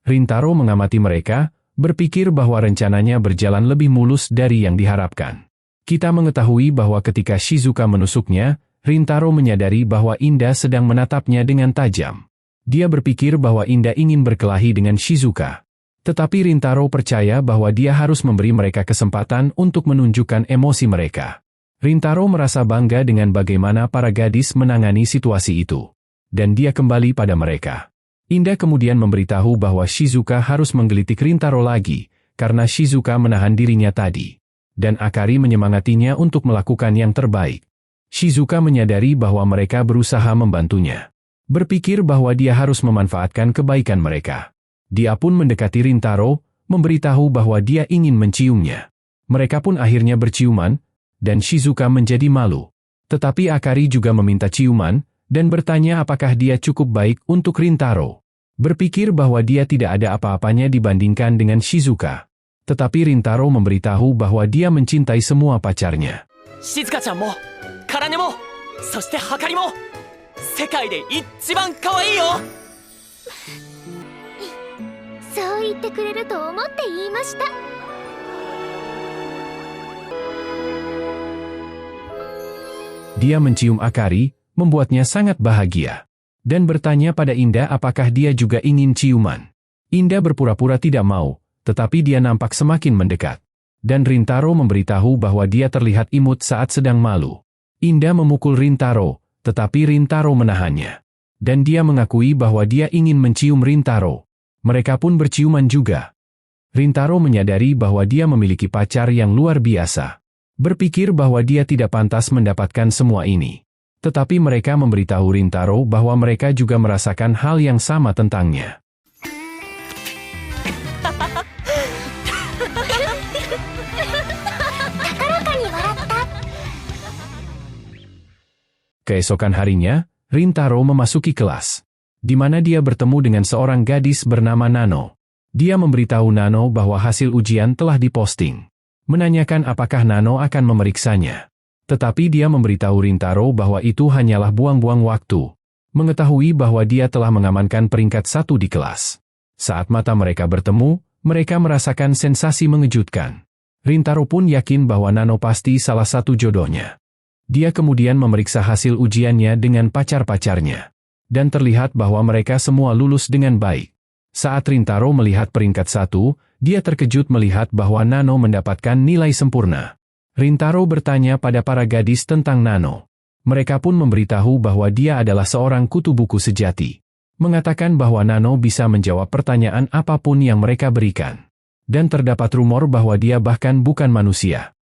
Rintaro mengamati mereka, berpikir bahwa rencananya berjalan lebih mulus dari yang diharapkan. Kita mengetahui bahwa ketika Shizuka menusuknya, Rintaro menyadari bahwa Inda sedang menatapnya dengan tajam. Dia berpikir bahwa Inda ingin berkelahi dengan Shizuka. Tetapi Rintaro percaya bahwa dia harus memberi mereka kesempatan untuk menunjukkan emosi mereka. Rintaro merasa bangga dengan bagaimana para gadis menangani situasi itu. Dan dia kembali pada mereka. Inda kemudian memberitahu bahwa Shizuka harus menggelitik Rintaro lagi, karena Shizuka menahan dirinya tadi. Dan Akari menyemangatinya untuk melakukan yang terbaik. Shizuka menyadari bahwa mereka berusaha membantunya. Berpikir bahwa dia harus memanfaatkan kebaikan mereka. Dia pun mendekati Rintaro, memberitahu bahwa dia ingin menciumnya. Mereka pun akhirnya berciuman, dan Shizuka menjadi malu. Tetapi Akari juga meminta ciuman, dan bertanya apakah dia cukup baik untuk Rintaro. Berpikir bahwa dia tidak ada apa-apanya dibandingkan dengan Shizuka. Tetapi Rintaro memberitahu bahwa dia mencintai semua pacarnya. Shizuka-chan mo, Karane mo, soshite Hakari mo, sekai de ichiban kawaii yo. そう言ってくれると思って言いました。Dia mencium Akari, membuatnya sangat bahagia. Dan bertanya pada Inda apakah dia juga ingin ciuman. Inda berpura-pura tidak mau, tetapi dia nampak semakin mendekat. Dan Rintaro memberitahu bahwa dia terlihat imut saat sedang malu. Inda memukul Rintaro, tetapi Rintaro menahannya. Dan dia mengakui bahwa dia ingin mencium Rintaro. Mereka pun berciuman juga. Rintaro menyadari bahwa dia memiliki pacar yang luar biasa. Berpikir bahwa dia tidak pantas mendapatkan semua ini. Tetapi mereka memberitahu Rintaro bahwa mereka juga merasakan hal yang sama tentangnya. Keesokan harinya, Rintaro memasuki kelas, di mana dia bertemu dengan seorang gadis bernama Nano. Dia memberitahu Nano bahwa hasil ujian telah diposting. Menanyakan apakah Nano akan memeriksanya. Tetapi dia memberitahu Rintaro bahwa itu hanyalah buang-buang waktu. Mengetahui bahwa dia telah mengamankan peringkat 1 di kelas. Saat mata mereka bertemu, mereka merasakan sensasi mengejutkan. Rintaro pun yakin bahwa Nano pasti salah satu jodohnya. Dia kemudian memeriksa hasil ujiannya dengan pacar-pacarnya. Dan terlihat bahwa mereka semua lulus dengan baik. Saat Rintaro melihat peringkat 1, dia terkejut melihat bahwa Nano mendapatkan nilai sempurna. Rintaro bertanya pada para gadis tentang Nano. Mereka pun memberitahu bahwa dia adalah seorang kutu buku sejati. Mengatakan bahwa Nano bisa menjawab pertanyaan apapun yang mereka berikan. Dan terdapat rumor bahwa dia bahkan bukan manusia.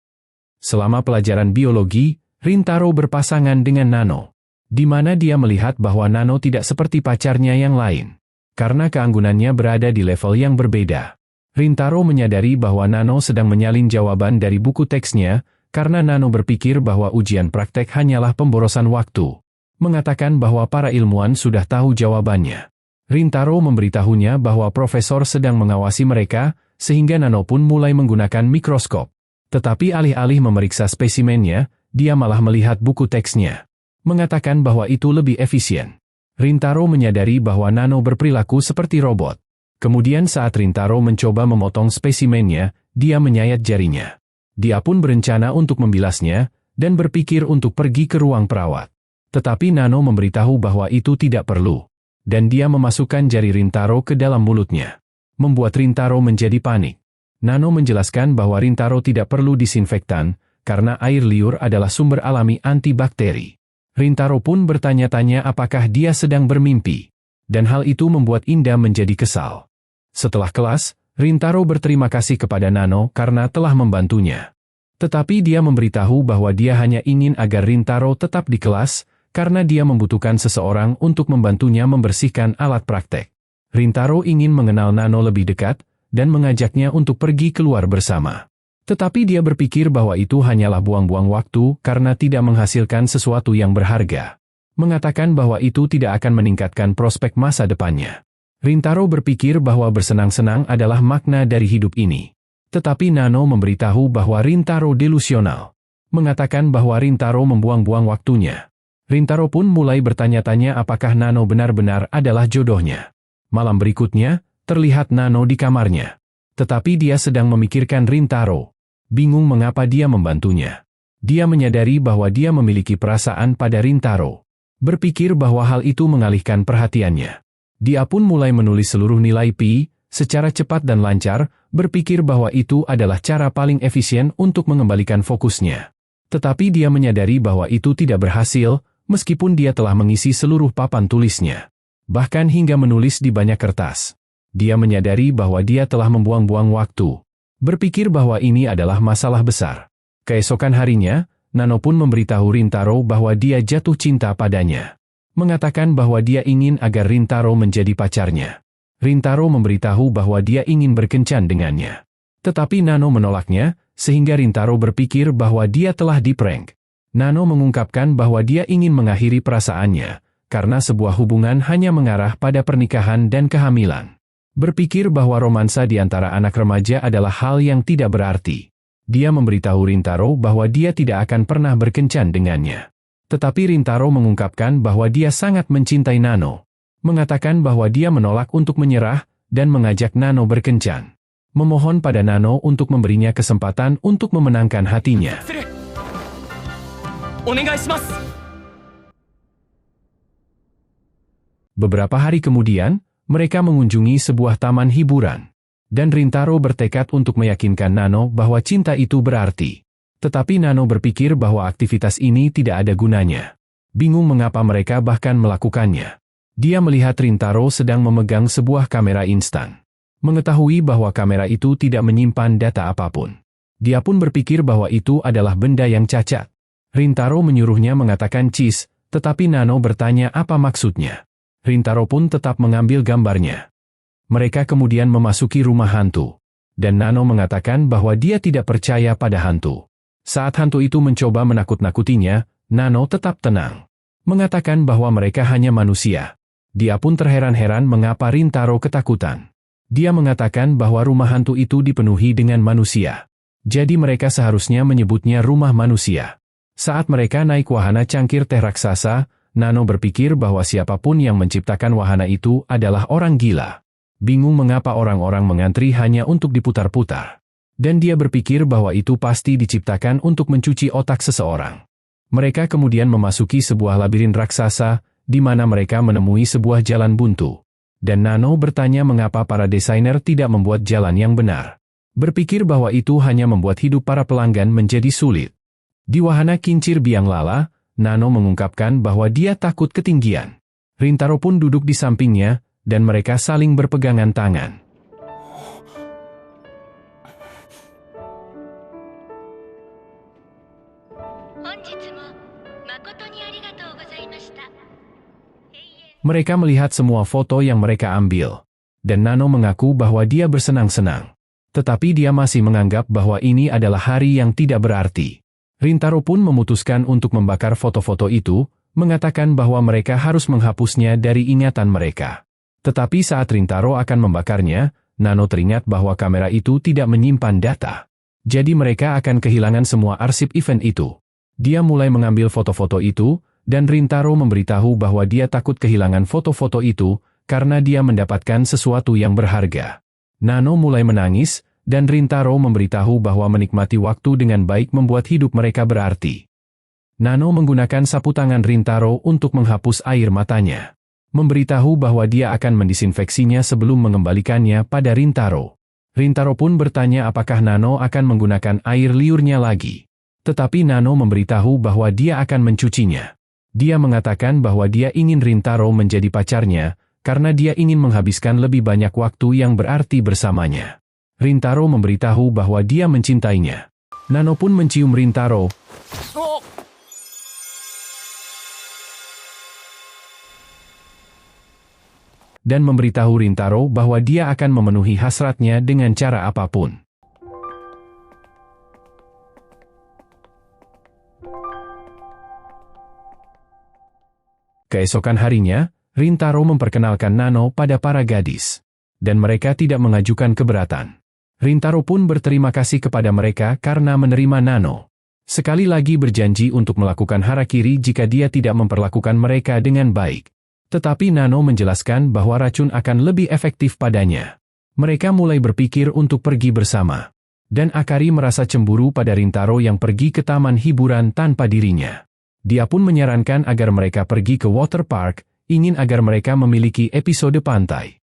Selama pelajaran biologi, Rintaro berpasangan dengan Nano. Di mana dia melihat bahwa Nano tidak seperti pacarnya yang lain. Karena keanggunannya berada di level yang berbeda. Rintaro menyadari bahwa Nano sedang menyalin jawaban dari buku teksnya, karena Nano berpikir bahwa ujian praktek hanyalah pemborosan waktu. Mengatakan bahwa para ilmuwan sudah tahu jawabannya. Rintaro memberitahunya bahwa profesor sedang mengawasi mereka, sehingga Nano pun mulai menggunakan mikroskop. Tetapi alih-alih memeriksa spesimennya, dia malah melihat buku teksnya. Mengatakan bahwa itu lebih efisien. Rintaro menyadari bahwa Nano berperilaku seperti robot. Kemudian saat Rintaro mencoba memotong spesimennya, dia menyayat jarinya. Dia pun berencana untuk membilasnya, dan berpikir untuk pergi ke ruang perawat. Tetapi Nano memberitahu bahwa itu tidak perlu. dan dia memasukkan jari Rintaro ke dalam mulutnya, membuat Rintaro menjadi panik. Nano menjelaskan bahwa Rintaro tidak perlu disinfektan, karena air liur adalah sumber alami antibakteri. Rintaro pun bertanya-tanya apakah dia sedang bermimpi, dan hal itu membuat Inda menjadi kesal. Setelah kelas, Rintaro berterima kasih kepada Nano karena telah membantunya. Tetapi dia memberitahu bahwa dia hanya ingin agar Rintaro tetap di kelas, karena dia membutuhkan seseorang untuk membantunya membersihkan alat praktek. Rintaro ingin mengenal Nano lebih dekat, dan mengajaknya untuk pergi keluar bersama. Tetapi dia berpikir bahwa itu hanyalah buang-buang waktu karena tidak menghasilkan sesuatu yang berharga. Mengatakan bahwa itu tidak akan meningkatkan prospek masa depannya. Rintaro berpikir bahwa bersenang-senang adalah makna dari hidup ini. Tetapi Nano memberitahu bahwa Rintaro delusional. Mengatakan bahwa Rintaro membuang-buang waktunya. Rintaro pun mulai bertanya-tanya apakah Nano benar-benar adalah jodohnya. Malam berikutnya, terlihat Nano di kamarnya. Tetapi dia sedang memikirkan Rintaro. Bingung mengapa dia membantunya. Dia menyadari bahwa dia memiliki perasaan pada Rintaro. Berpikir bahwa hal itu mengalihkan perhatiannya. Dia pun mulai menulis seluruh nilai pi, secara cepat dan lancar, berpikir bahwa itu adalah cara paling efisien untuk mengembalikan fokusnya. Tetapi dia menyadari bahwa itu tidak berhasil, meskipun dia telah mengisi seluruh papan tulisnya. Bahkan hingga menulis di banyak kertas. Dia menyadari bahwa dia telah membuang-buang waktu. Berpikir bahwa ini adalah masalah besar. Keesokan harinya, Nano pun memberitahu Rintaro bahwa dia jatuh cinta padanya. Mengatakan bahwa dia ingin agar Rintaro menjadi pacarnya. Rintaro memberitahu bahwa dia ingin berkencan dengannya. Tetapi Nano menolaknya, sehingga Rintaro berpikir bahwa dia telah diprank. Nano mengungkapkan bahwa dia ingin mengakhiri perasaannya, karena sebuah hubungan hanya mengarah pada pernikahan dan kehamilan. Berpikir bahwa romansa di antara anak remaja adalah hal yang tidak berarti. Dia memberitahu Rintaro bahwa dia tidak akan pernah berkencan dengannya. Tetapi Rintaro mengungkapkan bahwa dia sangat mencintai Nano. Mengatakan bahwa dia menolak untuk menyerah, dan mengajak Nano berkencan. Memohon pada Nano untuk memberinya kesempatan untuk memenangkan hatinya. Beberapa hari kemudian, mereka mengunjungi sebuah taman hiburan. Dan Rintaro bertekad untuk meyakinkan Nano bahwa cinta itu berarti. Tetapi Nano berpikir bahwa aktivitas ini tidak ada gunanya. Bingung mengapa mereka bahkan melakukannya. Dia melihat Rintaro sedang memegang sebuah kamera instan. Mengetahui bahwa kamera itu tidak menyimpan data apapun. Dia pun berpikir bahwa itu adalah benda yang cacat. Rintaro menyuruhnya mengatakan cheese, tetapi Nano bertanya apa maksudnya. Rintaro pun tetap mengambil gambarnya. Mereka kemudian memasuki rumah hantu. Dan Nano mengatakan bahwa dia tidak percaya pada hantu. Saat hantu itu mencoba menakut-nakutinya, Nano tetap tenang. Mengatakan bahwa mereka hanya manusia. Dia pun terheran-heran mengapa Rintaro ketakutan. Dia mengatakan bahwa rumah hantu itu dipenuhi dengan manusia. Jadi mereka seharusnya menyebutnya rumah manusia. Saat mereka naik wahana cangkir teh raksasa, Nano berpikir bahwa siapapun yang menciptakan wahana itu adalah orang gila. Bingung mengapa orang-orang mengantri hanya untuk diputar-putar. Dan dia berpikir bahwa itu pasti diciptakan untuk mencuci otak seseorang. Mereka kemudian memasuki sebuah labirin raksasa, di mana mereka menemui sebuah jalan buntu. Dan Nano bertanya mengapa para desainer tidak membuat jalan yang benar. Berpikir bahwa itu hanya membuat hidup para pelanggan menjadi sulit. Di wahana kincir biang lala, Nano mengungkapkan bahwa dia takut ketinggian. Rintaro pun duduk di sampingnya, dan mereka saling berpegangan tangan. Mereka melihat semua foto yang mereka ambil. Dan Nano mengaku bahwa dia bersenang-senang. Tetapi dia masih menganggap bahwa ini adalah hari yang tidak berarti. Rintaro pun memutuskan untuk membakar foto-foto itu, mengatakan bahwa mereka harus menghapusnya dari ingatan mereka. Tetapi saat Rintaro akan membakarnya, Nano teringat bahwa kamera itu tidak menyimpan data. Jadi mereka akan kehilangan semua arsip event itu. Dia mulai mengambil foto-foto itu, dan Rintaro memberitahu bahwa dia takut kehilangan foto-foto itu, karena dia mendapatkan sesuatu yang berharga. Nano mulai menangis, dan Rintaro memberitahu bahwa menikmati waktu dengan baik membuat hidup mereka berarti. Nano menggunakan sapu tangan Rintaro untuk menghapus air matanya. memberitahu bahwa dia akan mendisinfeksinya sebelum mengembalikannya pada Rintaro. Rintaro pun bertanya apakah Nano akan menggunakan air liurnya lagi. Tetapi Nano memberitahu bahwa dia akan mencucinya. Dia mengatakan bahwa dia ingin Rintaro menjadi pacarnya, karena dia ingin menghabiskan lebih banyak waktu yang berarti bersamanya. Rintaro memberitahu bahwa dia mencintainya. Nano pun mencium Rintaro. Dan memberitahu Rintaro bahwa dia akan memenuhi hasratnya dengan cara apapun. Keesokan harinya, Rintaro memperkenalkan Nano pada para gadis. Dan mereka tidak mengajukan keberatan. Rintaro pun berterima kasih kepada mereka karena menerima Nano. Sekali lagi berjanji untuk melakukan harakiri jika dia tidak memperlakukan mereka dengan baik. Tetapi Nano menjelaskan bahwa racun akan lebih efektif padanya. Mereka mulai berpikir untuk pergi bersama. Dan Akari merasa cemburu pada Rintaro yang pergi ke taman hiburan tanpa dirinya. Dia pun menyarankan agar mereka pergi ke water park, ingin agar mereka memiliki episode pantai.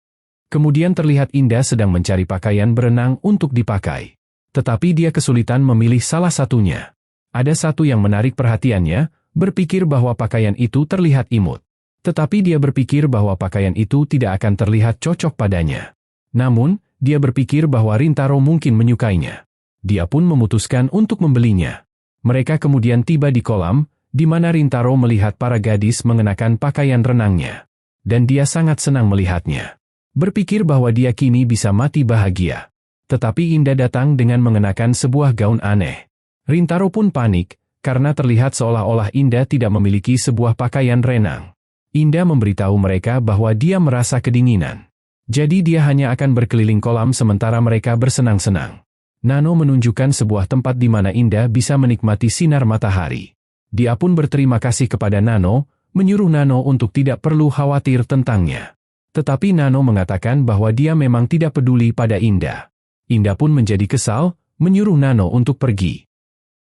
Kemudian terlihat Inda sedang mencari pakaian berenang untuk dipakai. Tetapi dia kesulitan memilih salah satunya. Ada satu yang menarik perhatiannya, berpikir bahwa pakaian itu terlihat imut. Tetapi dia berpikir bahwa pakaian itu tidak akan terlihat cocok padanya. Namun, dia berpikir bahwa Rintaro mungkin menyukainya. Dia pun memutuskan untuk membelinya. Mereka kemudian tiba di kolam, di mana Rintaro melihat para gadis mengenakan pakaian renangnya. Dan dia sangat senang melihatnya. Berpikir bahwa dia kini bisa mati bahagia. Tetapi Inda datang dengan mengenakan sebuah gaun aneh. Rintaro pun panik, karena terlihat seolah-olah Inda tidak memiliki sebuah pakaian renang. Inda memberitahu mereka bahwa dia merasa kedinginan. Jadi dia hanya akan berkeliling kolam sementara mereka bersenang-senang. Nano menunjukkan sebuah tempat di mana Inda bisa menikmati sinar matahari. Dia pun berterima kasih kepada Nano, menyuruh Nano untuk tidak perlu khawatir tentangnya. Tetapi Nano mengatakan bahwa dia memang tidak peduli pada Inda. Inda pun menjadi kesal, menyuruh Nano untuk pergi.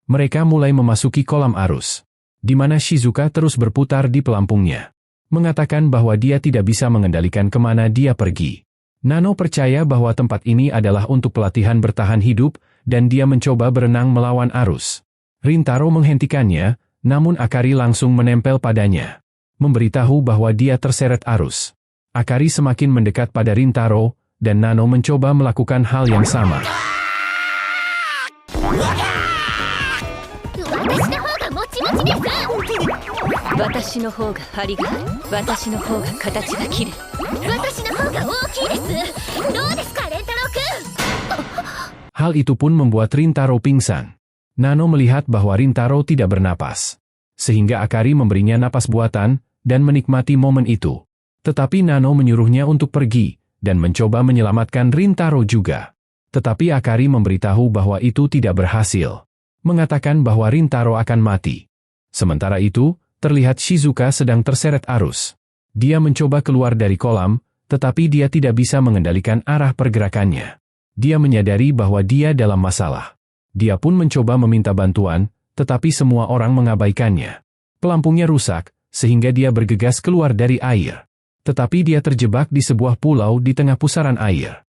Mereka mulai memasuki kolam arus, di mana Shizuka terus berputar di pelampungnya. Mengatakan bahwa dia tidak bisa mengendalikan kemana dia pergi. Nano percaya bahwa tempat ini adalah untuk pelatihan bertahan hidup, dan dia mencoba berenang melawan arus. Rintaro menghentikannya, namun Akari langsung menempel padanya. Memberitahu bahwa dia terseret arus. Akari semakin mendekat pada Rintaro, dan Nano mencoba melakukan hal yang sama. Hal itu pun membuat Rintaro pingsan. Nano melihat bahwa Rintaro tidak bernapas. Sehingga Akari memberinya napas buatan, dan menikmati momen itu. Tetapi Nano menyuruhnya untuk pergi, dan mencoba menyelamatkan Rintaro juga. Tetapi Akari memberitahu bahwa itu tidak berhasil. Mengatakan bahwa Rintaro akan mati. Sementara itu, terlihat Shizuka sedang terseret arus. Dia mencoba keluar dari kolam, tetapi dia tidak bisa mengendalikan arah pergerakannya. Dia menyadari bahwa dia dalam masalah. Dia pun mencoba meminta bantuan, tetapi semua orang mengabaikannya. Pelampungnya rusak, sehingga dia bergegas keluar dari air. Tetapi dia terjebak di sebuah pulau di tengah pusaran air.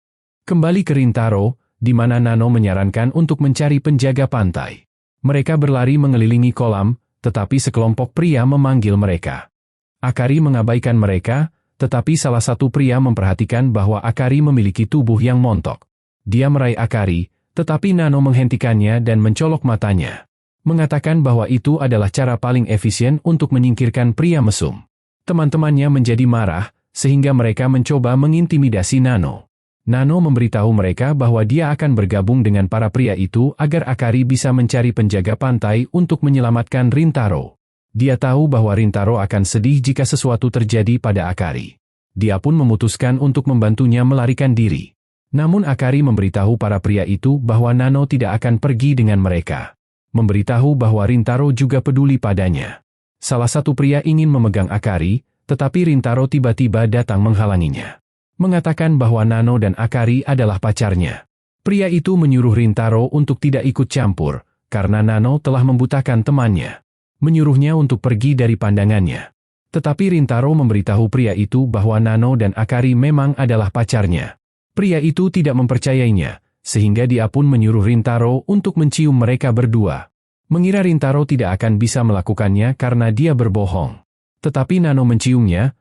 Kembali ke Rintaro, di mana Nano menyarankan untuk mencari penjaga pantai. Mereka berlari mengelilingi kolam, tetapi sekelompok pria memanggil mereka. Akari mengabaikan mereka, tetapi salah satu pria memperhatikan bahwa Akari memiliki tubuh yang montok. Dia meraih Akari, tetapi Nano menghentikannya dan mencolok matanya. Mengatakan bahwa itu adalah cara paling efisien untuk menyingkirkan pria mesum. Teman-temannya menjadi marah, sehingga mereka mencoba mengintimidasi Nano. Nano memberitahu mereka bahwa dia akan bergabung dengan para pria itu agar Akari bisa mencari penjaga pantai untuk menyelamatkan Rintaro. Dia tahu bahwa Rintaro akan sedih jika sesuatu terjadi pada Akari. Dia pun memutuskan untuk membantunya melarikan diri. Namun Akari memberitahu para pria itu bahwa Nano tidak akan pergi dengan mereka. Memberitahu bahwa Rintaro juga peduli padanya. Salah satu pria ingin memegang Akari, tetapi Rintaro tiba-tiba datang menghalanginya. Mengatakan bahwa Nano dan Akari adalah pacarnya. Pria itu menyuruh Rintaro untuk tidak ikut campur, karena Nano telah membutakan temannya. Menyuruhnya untuk pergi dari pandangannya. Tetapi Rintaro memberitahu pria itu bahwa Nano dan Akari memang adalah pacarnya. Pria itu tidak mempercayainya, sehingga dia pun menyuruh Rintaro untuk mencium mereka berdua. Mengira Rintaro tidak akan bisa melakukannya karena dia berbohong. Tetapi Nano menciumnya,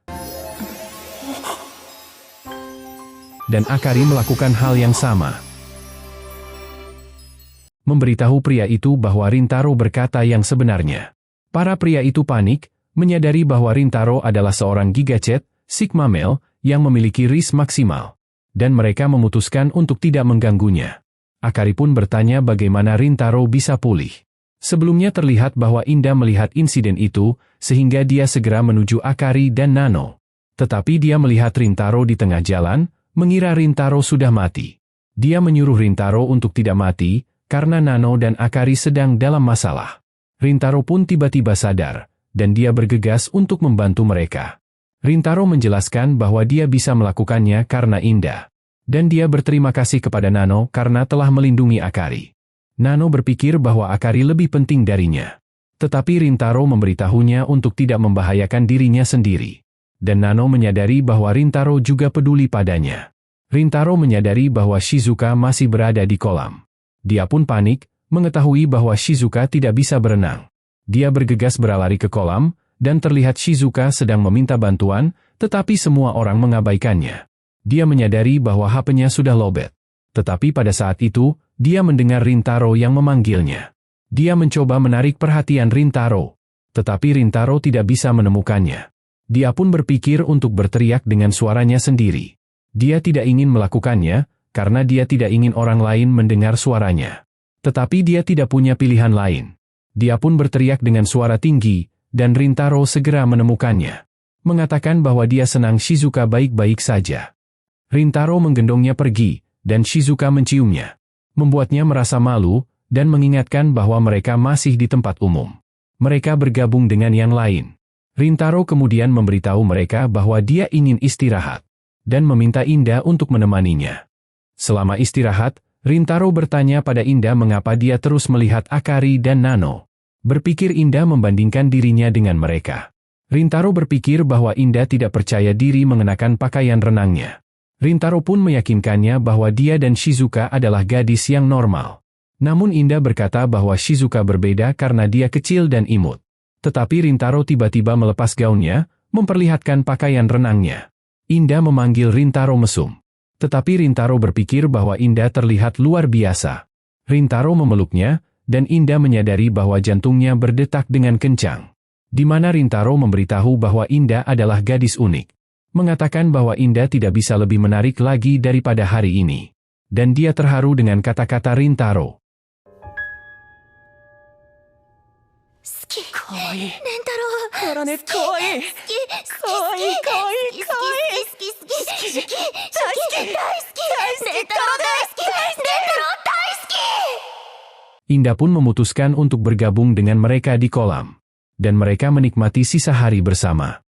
dan Akari melakukan hal yang sama. Memberitahu pria itu bahwa Rintaro berkata yang sebenarnya. Para pria itu panik, menyadari bahwa Rintaro adalah seorang gigacet, Sigma male, yang memiliki ris maksimal. Dan mereka memutuskan untuk tidak mengganggunya. Akari pun bertanya bagaimana Rintaro bisa pulih. Sebelumnya terlihat bahwa Inda melihat insiden itu, sehingga dia segera menuju Akari dan Nano. Tetapi dia melihat Rintaro di tengah jalan, mengira Rintaro sudah mati. Dia menyuruh Rintaro untuk tidak mati, karena Nano dan Akari sedang dalam masalah. Rintaro pun tiba-tiba sadar, dan dia bergegas untuk membantu mereka. Rintaro menjelaskan bahwa dia bisa melakukannya karena Inda. Dan dia berterima kasih kepada Nano karena telah melindungi Akari. Nano berpikir bahwa Akari lebih penting darinya. Tetapi Rintaro memberitahunya untuk tidak membahayakan dirinya sendiri. Dan Nano menyadari bahwa Rintaro juga peduli padanya. Rintaro menyadari bahwa Shizuka masih berada di kolam. Dia pun panik, mengetahui bahwa Shizuka tidak bisa berenang. Dia bergegas berlari ke kolam, dan terlihat Shizuka sedang meminta bantuan, tetapi semua orang mengabaikannya. Dia menyadari bahwa HP-nya sudah lowbat. Tetapi pada saat itu, dia mendengar Rintaro yang memanggilnya. Dia mencoba menarik perhatian Rintaro. Tetapi Rintaro tidak bisa menemukannya. Dia pun berpikir untuk berteriak dengan suaranya sendiri. Dia tidak ingin melakukannya, karena dia tidak ingin orang lain mendengar suaranya. Tetapi dia tidak punya pilihan lain. Dia pun berteriak dengan suara tinggi, dan Rintaro segera menemukannya. Mengatakan bahwa dia senang Shizuka baik-baik saja. Rintaro menggendongnya pergi, dan Shizuka menciumnya. Membuatnya merasa malu, dan mengingatkan bahwa mereka masih di tempat umum. Mereka bergabung dengan yang lain. Rintaro kemudian memberitahu mereka bahwa dia ingin istirahat, dan meminta Inda untuk menemaninya. Selama istirahat, Rintaro bertanya pada Inda mengapa dia terus melihat Akari dan Nano. Berpikir Inda membandingkan dirinya dengan mereka. Rintaro berpikir bahwa Inda tidak percaya diri mengenakan pakaian renangnya. Rintaro pun meyakinkannya bahwa dia dan Shizuka adalah gadis yang normal. Namun Inda berkata bahwa Shizuka berbeda karena dia kecil dan imut. Tetapi Rintaro tiba-tiba melepas gaunnya, memperlihatkan pakaian renangnya. Inda memanggil Rintaro mesum. Tetapi Rintaro berpikir bahwa Inda terlihat luar biasa. Rintaro memeluknya, dan Inda menyadari bahwa jantungnya berdetak dengan kencang. Di mana Rintaro memberitahu bahwa Inda adalah gadis unik. Mengatakan bahwa Inda tidak bisa lebih menarik lagi daripada hari ini. Dan dia terharu dengan kata-kata Rintaro. Kawaii. Rintaro. Coronet kawaii. Kawaii, kawaii, kawaii. Inda pun memutuskan untuk bergabung dengan mereka di kolam. Dan mereka menikmati sisa hari bersama.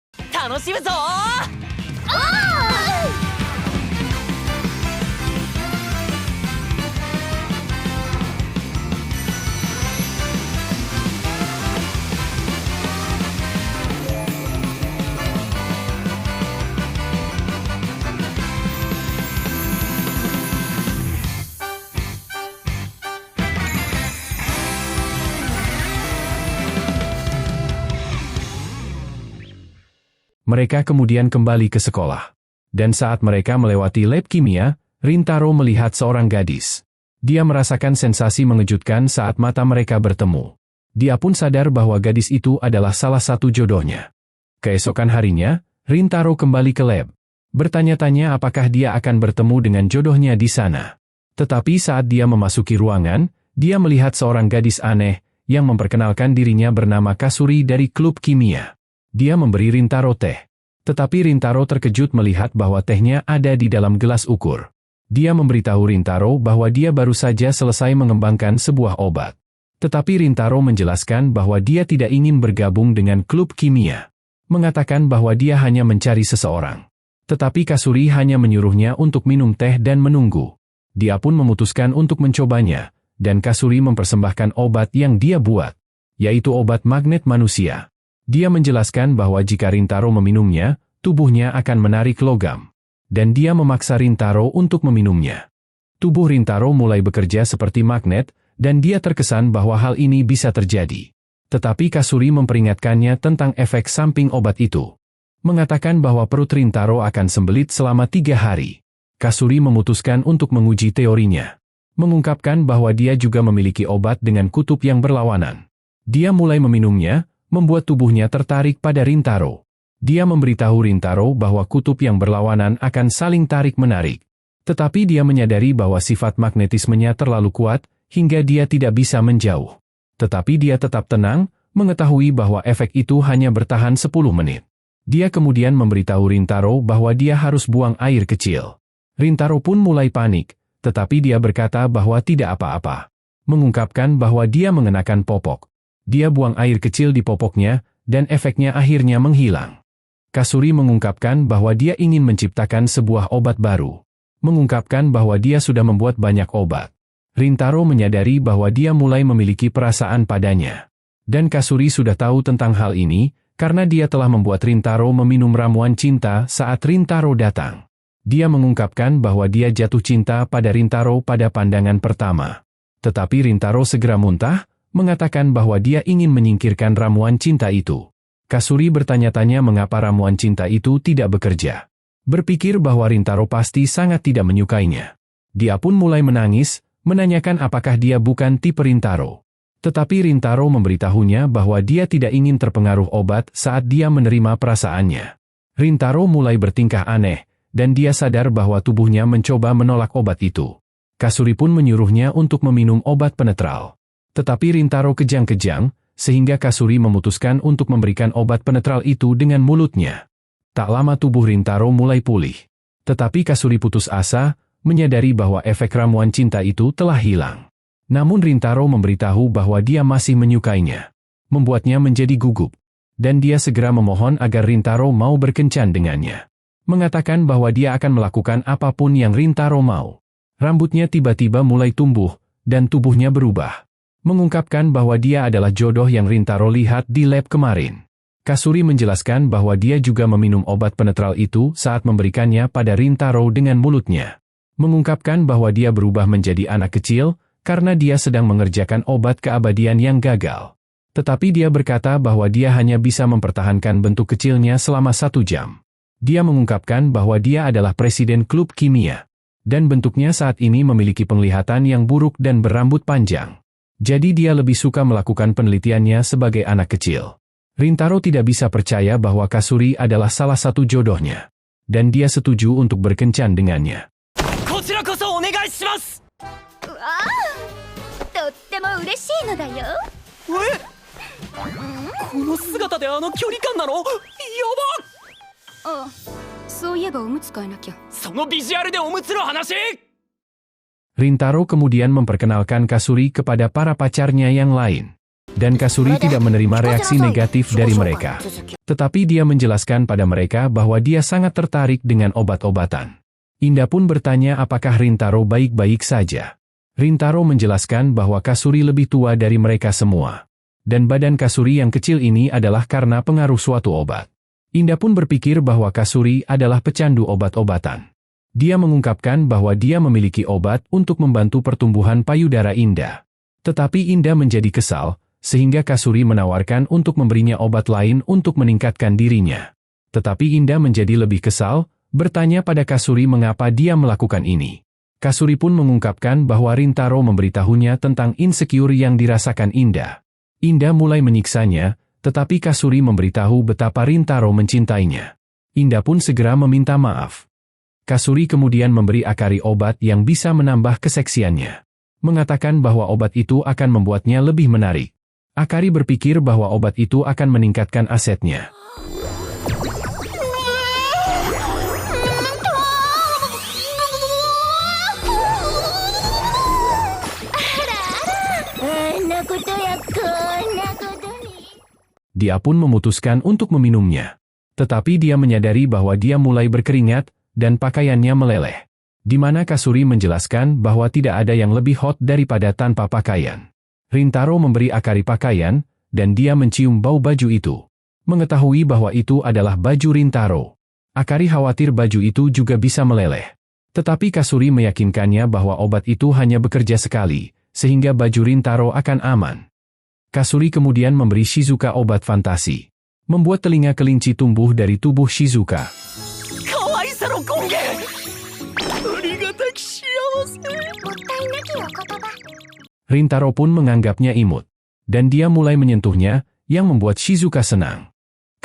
Mereka kemudian kembali ke sekolah. Dan saat mereka melewati lab kimia, Rintaro melihat seorang gadis. Dia merasakan sensasi mengejutkan saat mata mereka bertemu. Dia pun sadar bahwa gadis itu adalah salah satu jodohnya. Keesokan harinya, Rintaro kembali ke lab. Bertanya-tanya apakah dia akan bertemu dengan jodohnya di sana. Tetapi saat dia memasuki ruangan, dia melihat seorang gadis aneh, yang memperkenalkan dirinya bernama Kasuri dari klub kimia. Dia memberi Rintaro teh. Tetapi Rintaro terkejut melihat bahwa tehnya ada di dalam gelas ukur. Dia memberitahu Rintaro bahwa dia baru saja selesai mengembangkan sebuah obat. Tetapi Rintaro menjelaskan bahwa dia tidak ingin bergabung dengan klub kimia. Mengatakan bahwa dia hanya mencari seseorang. Tetapi Kasuri hanya menyuruhnya untuk minum teh dan menunggu. Dia pun memutuskan untuk mencobanya, dan Kasuri mempersembahkan obat yang dia buat, yaitu obat magnet manusia. Dia menjelaskan bahwa jika Rintaro meminumnya, tubuhnya akan menarik logam. Dan dia memaksa Rintaro untuk meminumnya. Tubuh Rintaro mulai bekerja seperti magnet, dan dia terkesan bahwa hal ini bisa terjadi. Tetapi Kasuri memperingatkannya tentang efek samping obat itu. Mengatakan bahwa perut Rintaro akan sembelit selama 3 hari. Kasuri memutuskan untuk menguji teorinya. Mengungkapkan bahwa dia juga memiliki obat dengan kutub yang berlawanan. Dia mulai meminumnya, membuat tubuhnya tertarik pada Rintaro. Dia memberitahu Rintaro bahwa kutub yang berlawanan akan saling tarik-menarik. Tetapi dia menyadari bahwa sifat magnetismenya terlalu kuat, hingga dia tidak bisa menjauh. Tetapi dia tetap tenang, mengetahui bahwa efek itu hanya bertahan 10 menit. Dia kemudian memberitahu Rintaro bahwa dia harus buang air kecil. Rintaro pun mulai panik, tetapi dia berkata bahwa tidak apa-apa. Mengungkapkan bahwa dia mengenakan popok. Dia buang air kecil di popoknya, dan efeknya akhirnya menghilang. Kasuri mengungkapkan bahwa dia ingin menciptakan sebuah obat baru. Mengungkapkan bahwa dia sudah membuat banyak obat. Rintaro menyadari bahwa dia mulai memiliki perasaan padanya. Dan Kasuri sudah tahu tentang hal ini, karena dia telah membuat Rintaro meminum ramuan cinta saat Rintaro datang. Dia mengungkapkan bahwa dia jatuh cinta pada Rintaro pada pandangan pertama. Tetapi Rintaro segera muntah, mengatakan bahwa dia ingin menyingkirkan ramuan cinta itu. Kasuri bertanya-tanya mengapa ramuan cinta itu tidak bekerja. Berpikir bahwa Rintaro pasti sangat tidak menyukainya. Dia pun mulai menangis, menanyakan apakah dia bukan tipe Rintaro. Tetapi Rintaro memberitahunya bahwa dia tidak ingin terpengaruh obat saat dia menerima perasaannya. Rintaro mulai bertingkah aneh, dan dia sadar bahwa tubuhnya mencoba menolak obat itu. Kasuri pun menyuruhnya untuk meminum obat penetral. Tetapi Rintaro kejang-kejang, sehingga Kasuri memutuskan untuk memberikan obat penetral itu dengan mulutnya. Tak lama tubuh Rintaro mulai pulih. Tetapi Kasuri putus asa, menyadari bahwa efek ramuan cinta itu telah hilang. Namun Rintaro memberitahu bahwa dia masih menyukainya. Membuatnya menjadi gugup. Dan dia segera memohon agar Rintaro mau berkencan dengannya. Mengatakan bahwa dia akan melakukan apapun yang Rintaro mau. Rambutnya tiba-tiba mulai tumbuh, dan tubuhnya berubah. Mengungkapkan bahwa dia adalah jodoh yang Rintaro lihat di lab kemarin. Kasuri menjelaskan bahwa dia juga meminum obat penetral itu saat memberikannya pada Rintaro dengan mulutnya. Mengungkapkan bahwa dia berubah menjadi anak kecil, karena dia sedang mengerjakan obat keabadian yang gagal. Tetapi dia berkata bahwa dia hanya bisa mempertahankan bentuk kecilnya selama 1 jam. Dia mengungkapkan bahwa dia adalah presiden klub kimia. Dan bentuknya saat ini memiliki penglihatan yang buruk dan berambut panjang. Jadi dia lebih suka melakukan penelitiannya sebagai anak kecil. Rintaro tidak bisa percaya bahwa Kasuri adalah salah satu jodohnya. Dan dia setuju untuk berkencan dengannya. こちらこそお願いします。うわあ、とっても嬉しいのだよ。この姿であの距離感なの？やば！ああ、そういえばおむつ替えなきゃ。そのビジュアルでおむつの話？ Rintaro kemudian memperkenalkan Kasuri kepada para pacarnya yang lain. Dan Kasuri tidak menerima reaksi negatif dari mereka. Tetapi dia menjelaskan pada mereka bahwa dia sangat tertarik dengan obat-obatan. Inda pun bertanya apakah Rintaro baik-baik saja. Rintaro menjelaskan bahwa Kasuri lebih tua dari mereka semua. Dan badan Kasuri yang kecil ini adalah karena pengaruh suatu obat. Inda pun berpikir bahwa Kasuri adalah pecandu obat-obatan. Dia mengungkapkan bahwa dia memiliki obat untuk membantu pertumbuhan payudara Inda. Tetapi Inda menjadi kesal, sehingga Kasuri menawarkan untuk memberinya obat lain untuk meningkatkan dirinya. Tetapi Inda menjadi lebih kesal, bertanya pada Kasuri mengapa dia melakukan ini. Kasuri pun mengungkapkan bahwa Rintaro memberitahunya tentang insecure yang dirasakan Inda. Inda mulai menyiksanya, tetapi Kasuri memberitahu betapa Rintaro mencintainya. Inda pun segera meminta maaf. Kasuri kemudian memberi Akari obat yang bisa menambah keseksiannya. Mengatakan bahwa obat itu akan membuatnya lebih menarik. Akari berpikir bahwa obat itu akan meningkatkan asetnya. Dia pun memutuskan untuk meminumnya. Tetapi dia menyadari bahwa dia mulai berkeringat, dan pakaiannya meleleh. Di mana Kasuri menjelaskan bahwa tidak ada yang lebih hot daripada tanpa pakaian. Rintaro memberi Akari pakaian, dan dia mencium bau baju itu. Mengetahui bahwa itu adalah baju Rintaro, Akari khawatir baju itu juga bisa meleleh. Tetapi Kasuri meyakinkannya bahwa obat itu hanya bekerja sekali, sehingga baju Rintaro akan aman. Kasuri kemudian memberi Shizuka obat fantasi, membuat telinga kelinci tumbuh dari tubuh Shizuka. Rintaro pun menganggapnya imut, dan dia mulai menyentuhnya, yang membuat Shizuka senang.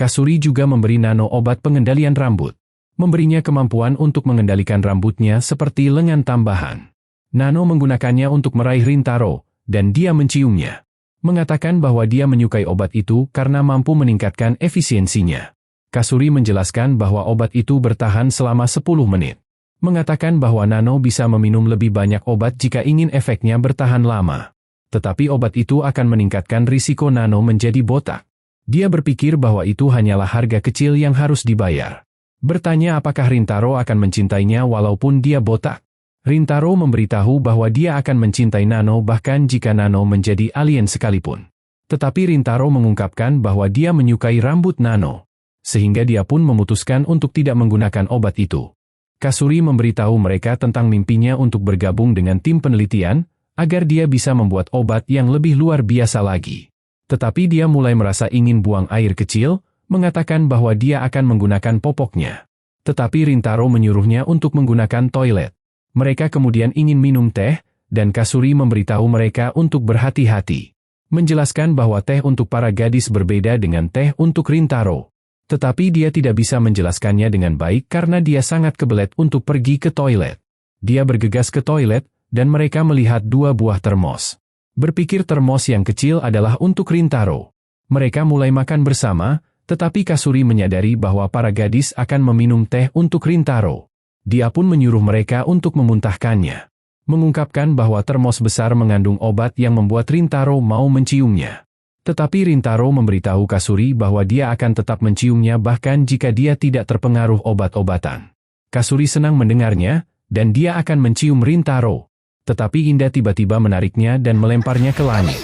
Kasuri juga memberi Nano obat pengendalian rambut, memberinya kemampuan untuk mengendalikan rambutnya seperti lengan tambahan. Nano menggunakannya untuk meraih Rintaro, dan dia menciumnya, mengatakan bahwa dia menyukai obat itu karena mampu meningkatkan efisiensinya. Kasuri menjelaskan bahwa obat itu bertahan selama 10 menit. Mengatakan bahwa Nano bisa meminum lebih banyak obat jika ingin efeknya bertahan lama. Tetapi obat itu akan meningkatkan risiko Nano menjadi botak. Dia berpikir bahwa itu hanyalah harga kecil yang harus dibayar. Bertanya apakah Rintaro akan mencintainya walaupun dia botak. Rintaro memberitahu bahwa dia akan mencintai Nano bahkan jika Nano menjadi alien sekalipun. Tetapi Rintaro mengungkapkan bahwa dia menyukai rambut Nano, sehingga dia pun memutuskan untuk tidak menggunakan obat itu. Kasuri memberitahu mereka tentang mimpinya untuk bergabung dengan tim penelitian, agar dia bisa membuat obat yang lebih luar biasa lagi. Tetapi dia mulai merasa ingin buang air kecil, mengatakan bahwa dia akan menggunakan popoknya. Tetapi Rintaro menyuruhnya untuk menggunakan toilet. Mereka kemudian ingin minum teh, dan Kasuri memberitahu mereka untuk berhati-hati. Menjelaskan bahwa teh untuk para gadis berbeda dengan teh untuk Rintaro. Tetapi dia tidak bisa menjelaskannya dengan baik karena dia sangat kebelet untuk pergi ke toilet. Dia bergegas ke toilet, dan mereka melihat 2 buah termos. Berpikir termos yang kecil adalah untuk Rintaro. Mereka mulai makan bersama, tetapi Kasuri menyadari bahwa para gadis akan meminum teh untuk Rintaro. Dia pun menyuruh mereka untuk memuntahkannya. Mengungkapkan bahwa termos besar mengandung obat yang membuat Rintaro mau menciumnya. Tetapi Rintaro memberitahu Kasuri bahwa dia akan tetap menciumnya bahkan jika dia tidak terpengaruh obat-obatan. Kasuri senang mendengarnya, dan dia akan mencium Rintaro. Tetapi Inda tiba-tiba menariknya dan melemparnya ke langit.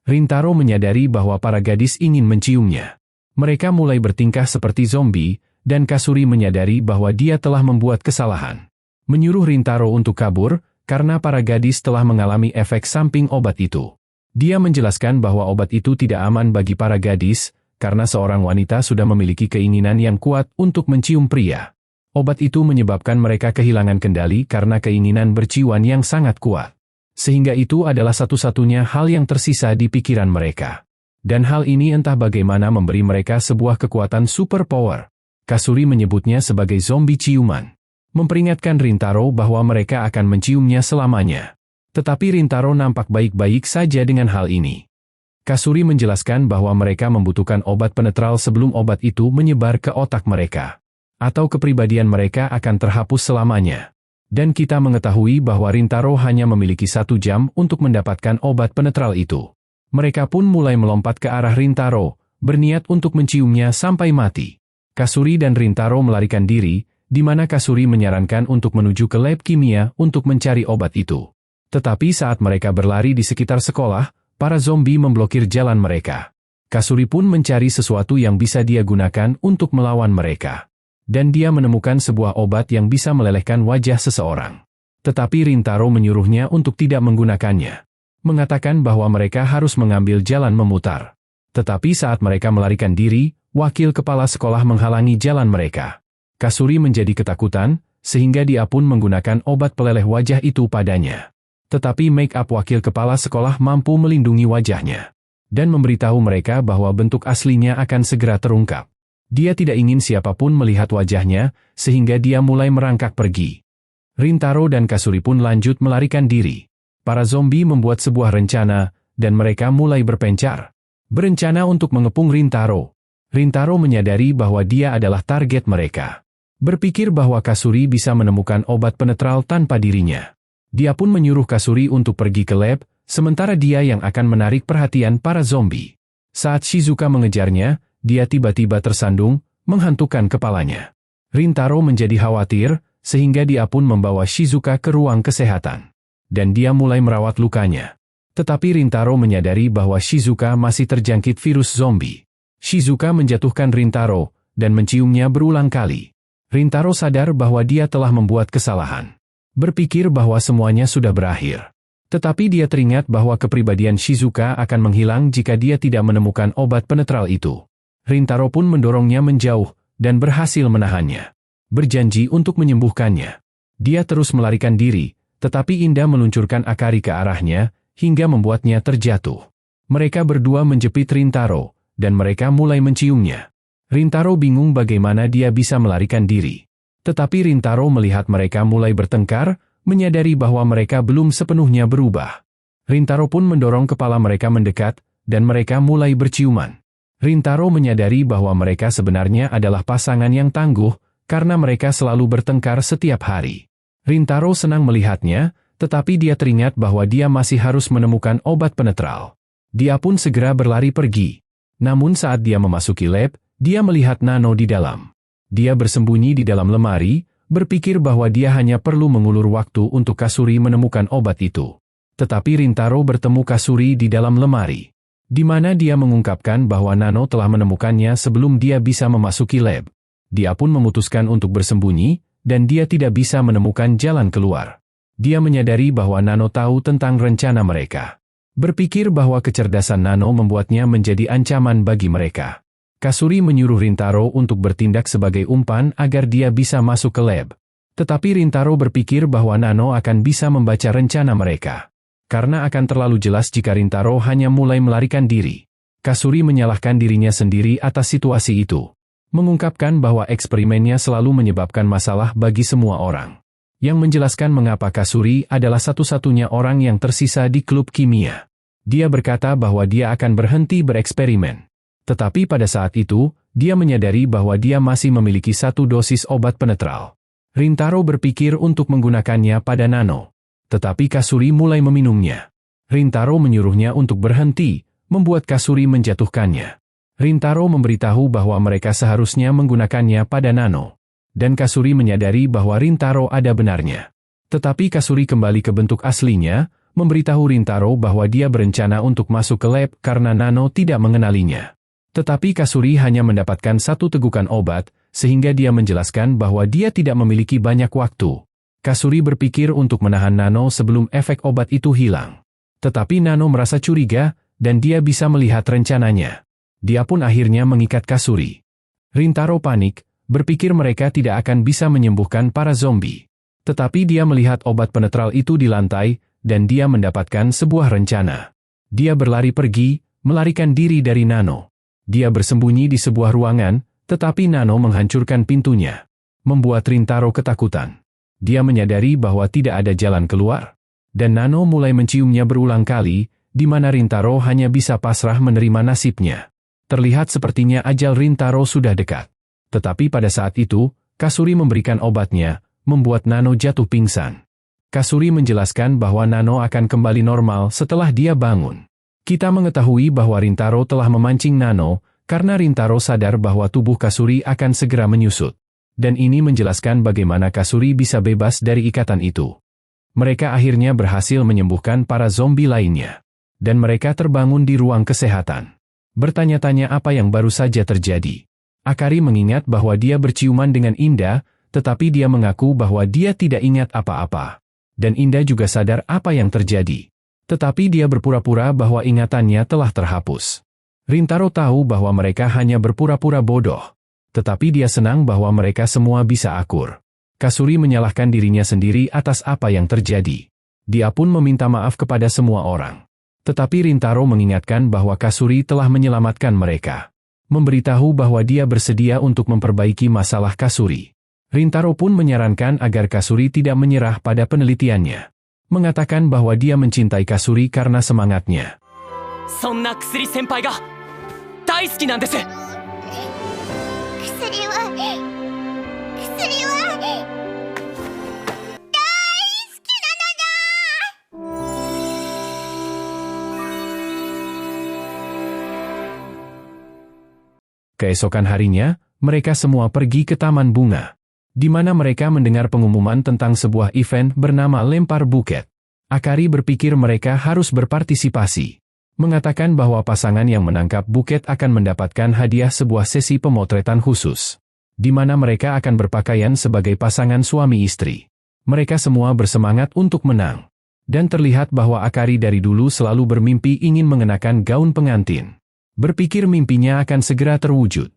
Rintaro menyadari bahwa para gadis ingin menciumnya. Mereka mulai bertingkah seperti zombie, dan Kasuri menyadari bahwa dia telah membuat kesalahan. Menyuruh Rintaro untuk kabur, karena para gadis telah mengalami efek samping obat itu. Dia menjelaskan bahwa obat itu tidak aman bagi para gadis, karena seorang wanita sudah memiliki keinginan yang kuat untuk mencium pria. Obat itu menyebabkan mereka kehilangan kendali karena keinginan berciuman yang sangat kuat. Sehingga itu adalah satu-satunya hal yang tersisa di pikiran mereka. Dan hal ini entah bagaimana memberi mereka sebuah kekuatan superpower. Kasuri menyebutnya sebagai zombie ciuman. Memperingatkan Rintaro bahwa mereka akan menciumnya selamanya. Tetapi Rintaro nampak baik-baik saja dengan hal ini. Kasuri menjelaskan bahwa mereka membutuhkan obat penetral sebelum obat itu menyebar ke otak mereka. Atau kepribadian mereka akan terhapus selamanya. Dan kita mengetahui bahwa Rintaro hanya memiliki 1 jam untuk mendapatkan obat penetral itu. Mereka pun mulai melompat ke arah Rintaro, berniat untuk menciumnya sampai mati. Kasuri dan Rintaro melarikan diri, di mana Kasuri menyarankan untuk menuju ke lab kimia untuk mencari obat itu. Tetapi saat mereka berlari di sekitar sekolah, para zombie memblokir jalan mereka. Kasuri pun mencari sesuatu yang bisa dia gunakan untuk melawan mereka. Dan dia menemukan sebuah obat yang bisa melelehkan wajah seseorang. Tetapi Rintaro menyuruhnya untuk tidak menggunakannya. Mengatakan bahwa mereka harus mengambil jalan memutar. Tetapi saat mereka melarikan diri, wakil kepala sekolah menghalangi jalan mereka. Kasuri menjadi ketakutan, sehingga dia pun menggunakan obat peleleh wajah itu padanya. Tetapi make-up wakil kepala sekolah mampu melindungi wajahnya. Dan memberitahu mereka bahwa bentuk aslinya akan segera terungkap. Dia tidak ingin siapapun melihat wajahnya, sehingga dia mulai merangkak pergi. Rintaro dan Kasuri pun lanjut melarikan diri. Para zombie membuat sebuah rencana, dan mereka mulai berpencar. Berencana untuk mengepung Rintaro. Rintaro menyadari bahwa dia adalah target mereka. Berpikir bahwa Kasuri bisa menemukan obat penetral tanpa dirinya. Dia pun menyuruh Kasuri untuk pergi ke lab, sementara dia yang akan menarik perhatian para zombie. Saat Shizuka mengejarnya, dia tiba-tiba tersandung, menghantukan kepalanya. Rintaro menjadi khawatir, sehingga dia pun membawa Shizuka ke ruang kesehatan. Dan dia mulai merawat lukanya. Tetapi Rintaro menyadari bahwa Shizuka masih terjangkit virus zombie. Shizuka menjatuhkan Rintaro dan menciumnya berulang kali. Rintaro sadar bahwa dia telah membuat kesalahan. Berpikir bahwa semuanya sudah berakhir. Tetapi dia teringat bahwa kepribadian Shizuka akan menghilang jika dia tidak menemukan obat penetral itu. Rintaro pun mendorongnya menjauh dan berhasil menahannya. Berjanji untuk menyembuhkannya. Dia terus melarikan diri, tetapi Inda meluncurkan Akari ke arahnya, hingga membuatnya terjatuh. Mereka berdua menjepit Rintaro, dan mereka mulai menciumnya. Rintaro bingung bagaimana dia bisa melarikan diri. Tetapi Rintaro melihat mereka mulai bertengkar, menyadari bahwa mereka belum sepenuhnya berubah. Rintaro pun mendorong kepala mereka mendekat, dan mereka mulai berciuman. Rintaro menyadari bahwa mereka sebenarnya adalah pasangan yang tangguh, karena mereka selalu bertengkar setiap hari. Rintaro senang melihatnya, tetapi dia teringat bahwa dia masih harus menemukan obat penetral. Dia pun segera berlari pergi. Namun saat dia memasuki lab, dia melihat Nano di dalam. Dia bersembunyi di dalam lemari, berpikir bahwa dia hanya perlu mengulur waktu untuk Kasuri menemukan obat itu. Tetapi Rintaro bertemu Kasuri di dalam lemari, di mana dia mengungkapkan bahwa Nano telah menemukannya sebelum dia bisa memasuki lab. Dia pun memutuskan untuk bersembunyi, dan dia tidak bisa menemukan jalan keluar. Dia menyadari bahwa Nano tahu tentang rencana mereka. Berpikir bahwa kecerdasan Nano membuatnya menjadi ancaman bagi mereka. Kasuri menyuruh Rintaro untuk bertindak sebagai umpan agar dia bisa masuk ke lab. Tetapi Rintaro berpikir bahwa Nano akan bisa membaca rencana mereka. Karena akan terlalu jelas jika Rintaro hanya mulai melarikan diri. Kasuri menyalahkan dirinya sendiri atas situasi itu. Mengungkapkan bahwa eksperimennya selalu menyebabkan masalah bagi semua orang. Yang menjelaskan mengapa Kasuri adalah satu-satunya orang yang tersisa di klub kimia. Dia berkata bahwa dia akan berhenti bereksperimen. Tetapi pada saat itu, dia menyadari bahwa dia masih memiliki satu dosis obat penetral. Rintaro berpikir untuk menggunakannya pada Nano. Tetapi Kasuri mulai meminumnya. Rintaro menyuruhnya untuk berhenti, membuat Kasuri menjatuhkannya. Rintaro memberitahu bahwa mereka seharusnya menggunakannya pada Nano. Dan Kasuri menyadari bahwa Rintaro ada benarnya. Tetapi Kasuri kembali ke bentuk aslinya, memberitahu Rintaro bahwa dia berencana untuk masuk ke lab karena Nano tidak mengenalinya. Tetapi Kasuri hanya mendapatkan satu tegukan obat, sehingga dia menjelaskan bahwa dia tidak memiliki banyak waktu. Kasuri berpikir untuk menahan Nano sebelum efek obat itu hilang. Tetapi Nano merasa curiga, dan dia bisa melihat rencananya. Dia pun akhirnya mengikat Kasuri. Rintaro panik, berpikir mereka tidak akan bisa menyembuhkan para zombie. Tetapi dia melihat obat penetral itu di lantai, dan dia mendapatkan sebuah rencana. Dia berlari pergi, melarikan diri dari Nano. Dia bersembunyi di sebuah ruangan, tetapi Nano menghancurkan pintunya. Membuat Rintaro ketakutan. Dia menyadari bahwa tidak ada jalan keluar. Dan Nano mulai menciumnya berulang kali, di mana Rintaro hanya bisa pasrah menerima nasibnya. Terlihat sepertinya ajal Rintaro sudah dekat. Tetapi pada saat itu, Kasuri memberikan obatnya, membuat Nano jatuh pingsan. Kasuri menjelaskan bahwa Nano akan kembali normal setelah dia bangun. Kita mengetahui bahwa Rintaro telah memancing Nano, karena Rintaro sadar bahwa tubuh Kasuri akan segera menyusut. Dan ini menjelaskan bagaimana Kasuri bisa bebas dari ikatan itu. Mereka akhirnya berhasil menyembuhkan para zombie lainnya. Dan mereka terbangun di ruang kesehatan. Bertanya-tanya apa yang baru saja terjadi. Akari mengingat bahwa dia berciuman dengan Inda, tetapi dia mengaku bahwa dia tidak ingat apa-apa. Dan Inda juga sadar apa yang terjadi. Tetapi dia berpura-pura bahwa ingatannya telah terhapus. Rintaro tahu bahwa mereka hanya berpura-pura bodoh. Tetapi dia senang bahwa mereka semua bisa akur. Kasuri menyalahkan dirinya sendiri atas apa yang terjadi. Dia pun meminta maaf kepada semua orang. Tetapi Rintaro mengingatkan bahwa Kasuri telah menyelamatkan mereka. Memberitahu bahwa dia bersedia untuk memperbaiki masalah Kasuri. Rintaro pun menyarankan agar Kasuri tidak menyerah pada penelitiannya. Mengatakan bahwa dia mencintai Kasuri karena semangatnya. そんな薬先輩が大好きなんです。薬は大好きなのだ。Keesokan harinya, mereka semua pergi ke taman bunga, di mana mereka mendengar pengumuman tentang sebuah event bernama Lempar Buket. Akari berpikir mereka harus berpartisipasi. Mengatakan bahwa pasangan yang menangkap buket akan mendapatkan hadiah sebuah sesi pemotretan khusus, di mana mereka akan berpakaian sebagai pasangan suami istri. Mereka semua bersemangat untuk menang. Dan terlihat bahwa Akari dari dulu selalu bermimpi ingin mengenakan gaun pengantin. Berpikir mimpinya akan segera terwujud.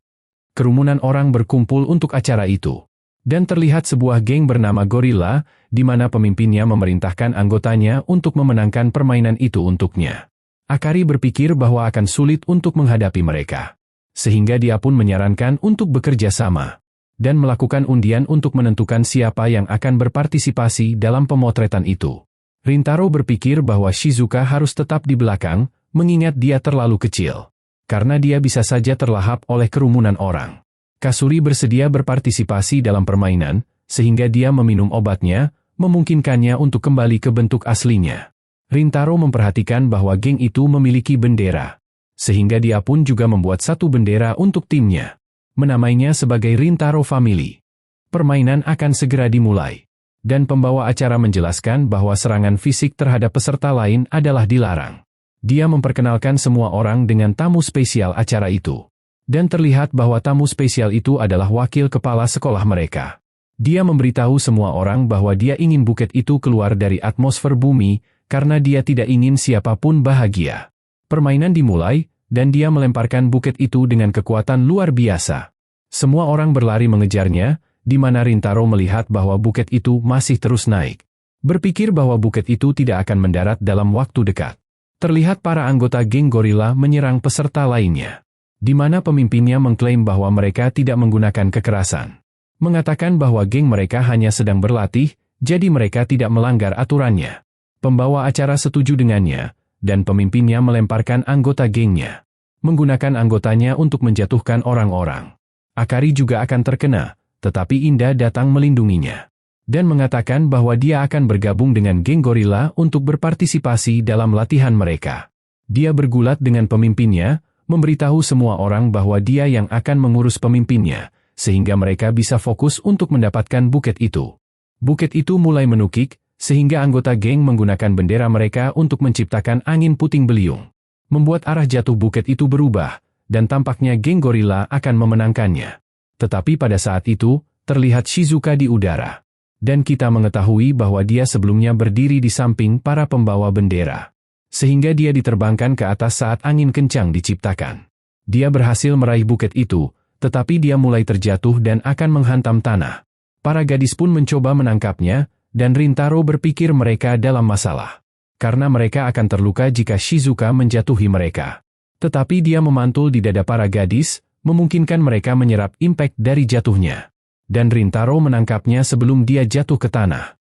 Kerumunan orang berkumpul untuk acara itu. Dan terlihat sebuah geng bernama Gorilla, di mana pemimpinnya memerintahkan anggotanya untuk memenangkan permainan itu untuknya. Akari berpikir bahwa akan sulit untuk menghadapi mereka. Sehingga dia pun menyarankan untuk bekerja sama. Dan melakukan undian untuk menentukan siapa yang akan berpartisipasi dalam pemotretan itu. Rintaro berpikir bahwa Shizuka harus tetap di belakang, mengingat dia terlalu kecil. Karena dia bisa saja terlahap oleh kerumunan orang. Kasuri bersedia berpartisipasi dalam permainan, sehingga dia meminum obatnya, memungkinkannya untuk kembali ke bentuk aslinya. Rintaro memperhatikan bahwa geng itu memiliki bendera. Sehingga dia pun juga membuat satu bendera untuk timnya. Menamainya sebagai Rintaro Family. Permainan akan segera dimulai. Dan pembawa acara menjelaskan bahwa serangan fisik terhadap peserta lain adalah dilarang. Dia memperkenalkan semua orang dengan tamu spesial acara itu. Dan terlihat bahwa tamu spesial itu adalah wakil kepala sekolah mereka. Dia memberitahu semua orang bahwa dia ingin buket itu keluar dari atmosfer bumi, karena dia tidak ingin siapapun bahagia. Permainan dimulai, dan dia melemparkan buket itu dengan kekuatan luar biasa. Semua orang berlari mengejarnya, di mana Rintaro melihat bahwa buket itu masih terus naik. Berpikir bahwa buket itu tidak akan mendarat dalam waktu dekat. Terlihat para anggota geng Gorilla menyerang peserta lainnya. Di mana pemimpinnya mengklaim bahwa mereka tidak menggunakan kekerasan. Mengatakan bahwa geng mereka hanya sedang berlatih, jadi mereka tidak melanggar aturannya. Pembawa acara setuju dengannya, dan pemimpinnya melemparkan anggota gengnya. Menggunakan anggotanya untuk menjatuhkan orang-orang. Akari juga akan terkena. Tetapi Inda datang melindunginya. Dan mengatakan bahwa dia akan bergabung dengan geng Gorilla untuk berpartisipasi dalam latihan mereka. Dia bergulat dengan pemimpinnya, memberitahu semua orang bahwa dia yang akan mengurus pemimpinnya, sehingga mereka bisa fokus untuk mendapatkan buket itu. Buket itu mulai menukik, sehingga anggota geng menggunakan bendera mereka untuk menciptakan angin puting beliung. Membuat arah jatuh buket itu berubah, dan tampaknya geng Gorilla akan memenangkannya. Tetapi pada saat itu, terlihat Shizuka di udara. Dan kita mengetahui bahwa dia sebelumnya berdiri di samping para pembawa bendera. Sehingga dia diterbangkan ke atas saat angin kencang diciptakan. Dia berhasil meraih buket itu, tetapi dia mulai terjatuh dan akan menghantam tanah. Para gadis pun mencoba menangkapnya, dan Rintaro berpikir mereka dalam masalah. Karena mereka akan terluka jika Shizuka menjatuhi mereka. Tetapi dia memantul di dada para gadis, memungkinkan mereka menyerap impact dari jatuhnya. Dan Rintaro menangkapnya sebelum dia jatuh ke tanah.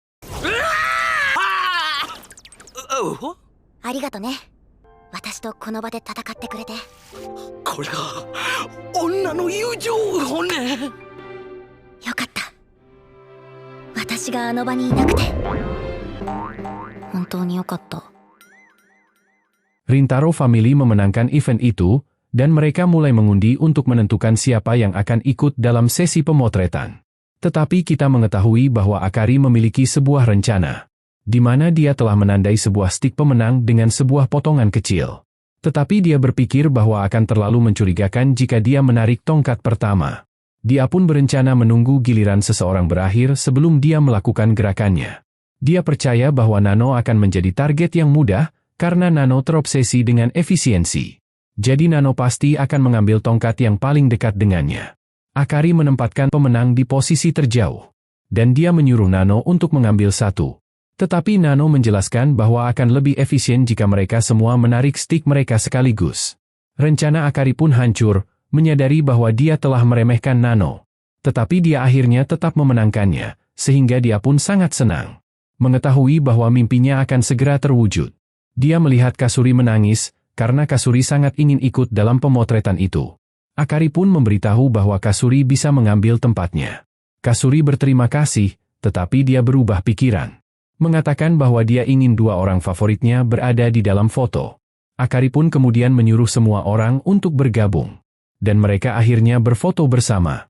Rintaro Family memenangkan event itu, dan mereka mulai mengundi untuk menentukan siapa yang akan ikut dalam sesi pemotretan. Tetapi kita mengetahui bahwa Akari memiliki sebuah rencana, di mana dia telah menandai sebuah stik pemenang dengan sebuah potongan kecil. Tetapi dia berpikir bahwa akan terlalu mencurigakan jika dia menarik tongkat pertama. Dia pun berencana menunggu giliran seseorang berakhir sebelum dia melakukan gerakannya. Dia percaya bahwa Nano akan menjadi target yang mudah, karena Nano terobsesi dengan efisiensi. Jadi Nano pasti akan mengambil tongkat yang paling dekat dengannya. Akari menempatkan pemenang di posisi terjauh. Dan dia menyuruh Nano untuk mengambil satu. Tetapi Nano menjelaskan bahwa akan lebih efisien jika mereka semua menarik stik mereka sekaligus. Rencana Akari pun hancur, menyadari bahwa dia telah meremehkan Nano. Tetapi dia akhirnya tetap memenangkannya, sehingga dia pun sangat senang. Mengetahui bahwa mimpinya akan segera terwujud. Dia melihat Kasuri menangis, karena Kasuri sangat ingin ikut dalam pemotretan itu. Akari pun memberitahu bahwa Kasuri bisa mengambil tempatnya. Kasuri berterima kasih, tetapi dia berubah pikiran. Mengatakan bahwa dia ingin dua orang favoritnya berada di dalam foto. Akari pun kemudian menyuruh semua orang untuk bergabung. Dan mereka akhirnya berfoto bersama.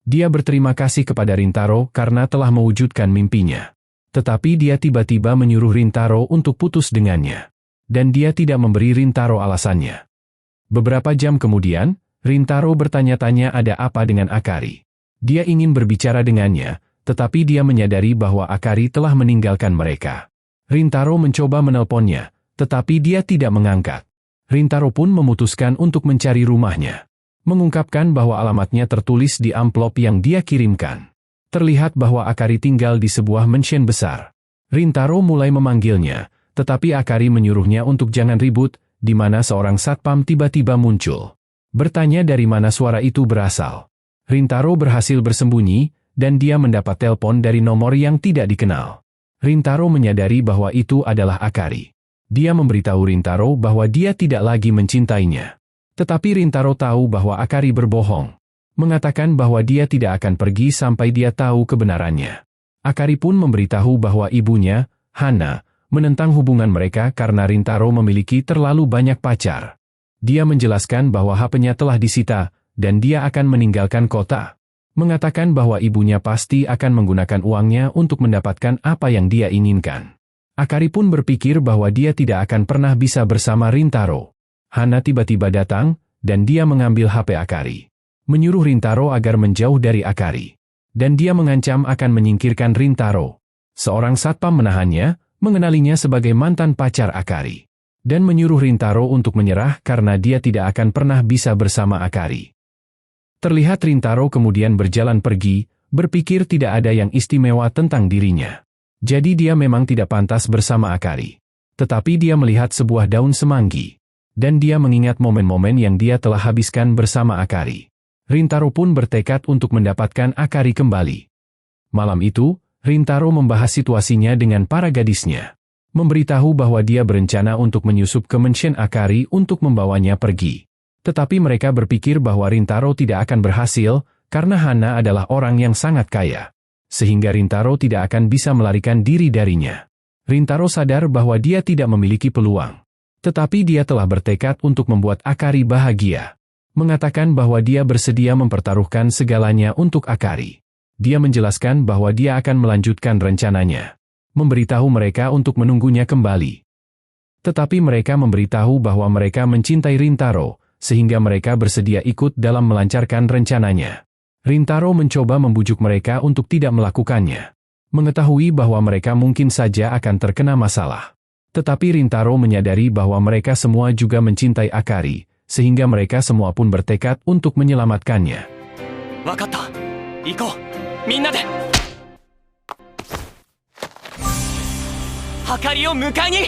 Dia berterima kasih kepada Rintaro karena telah mewujudkan mimpinya. Tetapi dia tiba-tiba menyuruh Rintaro untuk putus dengannya. Dan dia tidak memberi Rintaro alasannya. Beberapa jam kemudian, Rintaro bertanya-tanya ada apa dengan Akari. Dia ingin berbicara dengannya, tetapi dia menyadari bahwa Akari telah meninggalkan mereka. Rintaro mencoba menelponnya, tetapi dia tidak mengangkat. Rintaro pun memutuskan untuk mencari rumahnya. Mengungkapkan bahwa alamatnya tertulis di amplop yang dia kirimkan. Terlihat bahwa Akari tinggal di sebuah mansion besar. Rintaro mulai memanggilnya, tetapi Akari menyuruhnya untuk jangan ribut, di mana seorang satpam tiba-tiba muncul. Bertanya dari mana suara itu berasal. Rintaro berhasil bersembunyi, dan dia mendapat telepon dari nomor yang tidak dikenal. Rintaro menyadari bahwa itu adalah Akari. Dia memberitahu Rintaro bahwa dia tidak lagi mencintainya. Tetapi Rintaro tahu bahwa Akari berbohong. Mengatakan bahwa dia tidak akan pergi sampai dia tahu kebenarannya. Akari pun memberitahu bahwa ibunya, Hana, menentang hubungan mereka karena Rintaro memiliki terlalu banyak pacar. Dia menjelaskan bahwa HP-nya telah disita, dan dia akan meninggalkan kota. Mengatakan bahwa ibunya pasti akan menggunakan uangnya untuk mendapatkan apa yang dia inginkan. Akari pun berpikir bahwa dia tidak akan pernah bisa bersama Rintaro. Hana tiba-tiba datang, dan dia mengambil HP Akari. Menyuruh Rintaro agar menjauh dari Akari. Dan dia mengancam akan menyingkirkan Rintaro. Seorang satpam menahannya, mengenalinya sebagai mantan pacar Akari. Dan menyuruh Rintaro untuk menyerah karena dia tidak akan pernah bisa bersama Akari. Terlihat Rintaro kemudian berjalan pergi, berpikir tidak ada yang istimewa tentang dirinya. Jadi dia memang tidak pantas bersama Akari. Tetapi dia melihat sebuah daun semanggi. Dan dia mengingat momen-momen yang dia telah habiskan bersama Akari. Rintaro pun bertekad untuk mendapatkan Akari kembali. Malam itu, Rintaro membahas situasinya dengan para gadisnya. Memberitahu bahwa dia berencana untuk menyusup ke mansion Akari untuk membawanya pergi. Tetapi mereka berpikir bahwa Rintaro tidak akan berhasil, karena Hana adalah orang yang sangat kaya. Sehingga Rintaro tidak akan bisa melarikan diri darinya. Rintaro sadar bahwa dia tidak memiliki peluang. Tetapi dia telah bertekad untuk membuat Akari bahagia. Mengatakan bahwa dia bersedia mempertaruhkan segalanya untuk Akari. Dia menjelaskan bahwa dia akan melanjutkan rencananya. Memberitahu mereka untuk menunggunya kembali. Tetapi mereka memberitahu bahwa mereka mencintai Rintaro, sehingga mereka bersedia ikut dalam melancarkan rencananya. Rintaro mencoba membujuk mereka untuk tidak melakukannya. Mengetahui bahwa mereka mungkin saja akan terkena masalah. Tetapi Rintaro menyadari bahwa mereka semua juga mencintai Akari, sehingga mereka semua pun bertekad untuk menyelamatkannya. Wakatta, iko, minna de. Akari o mukai ni.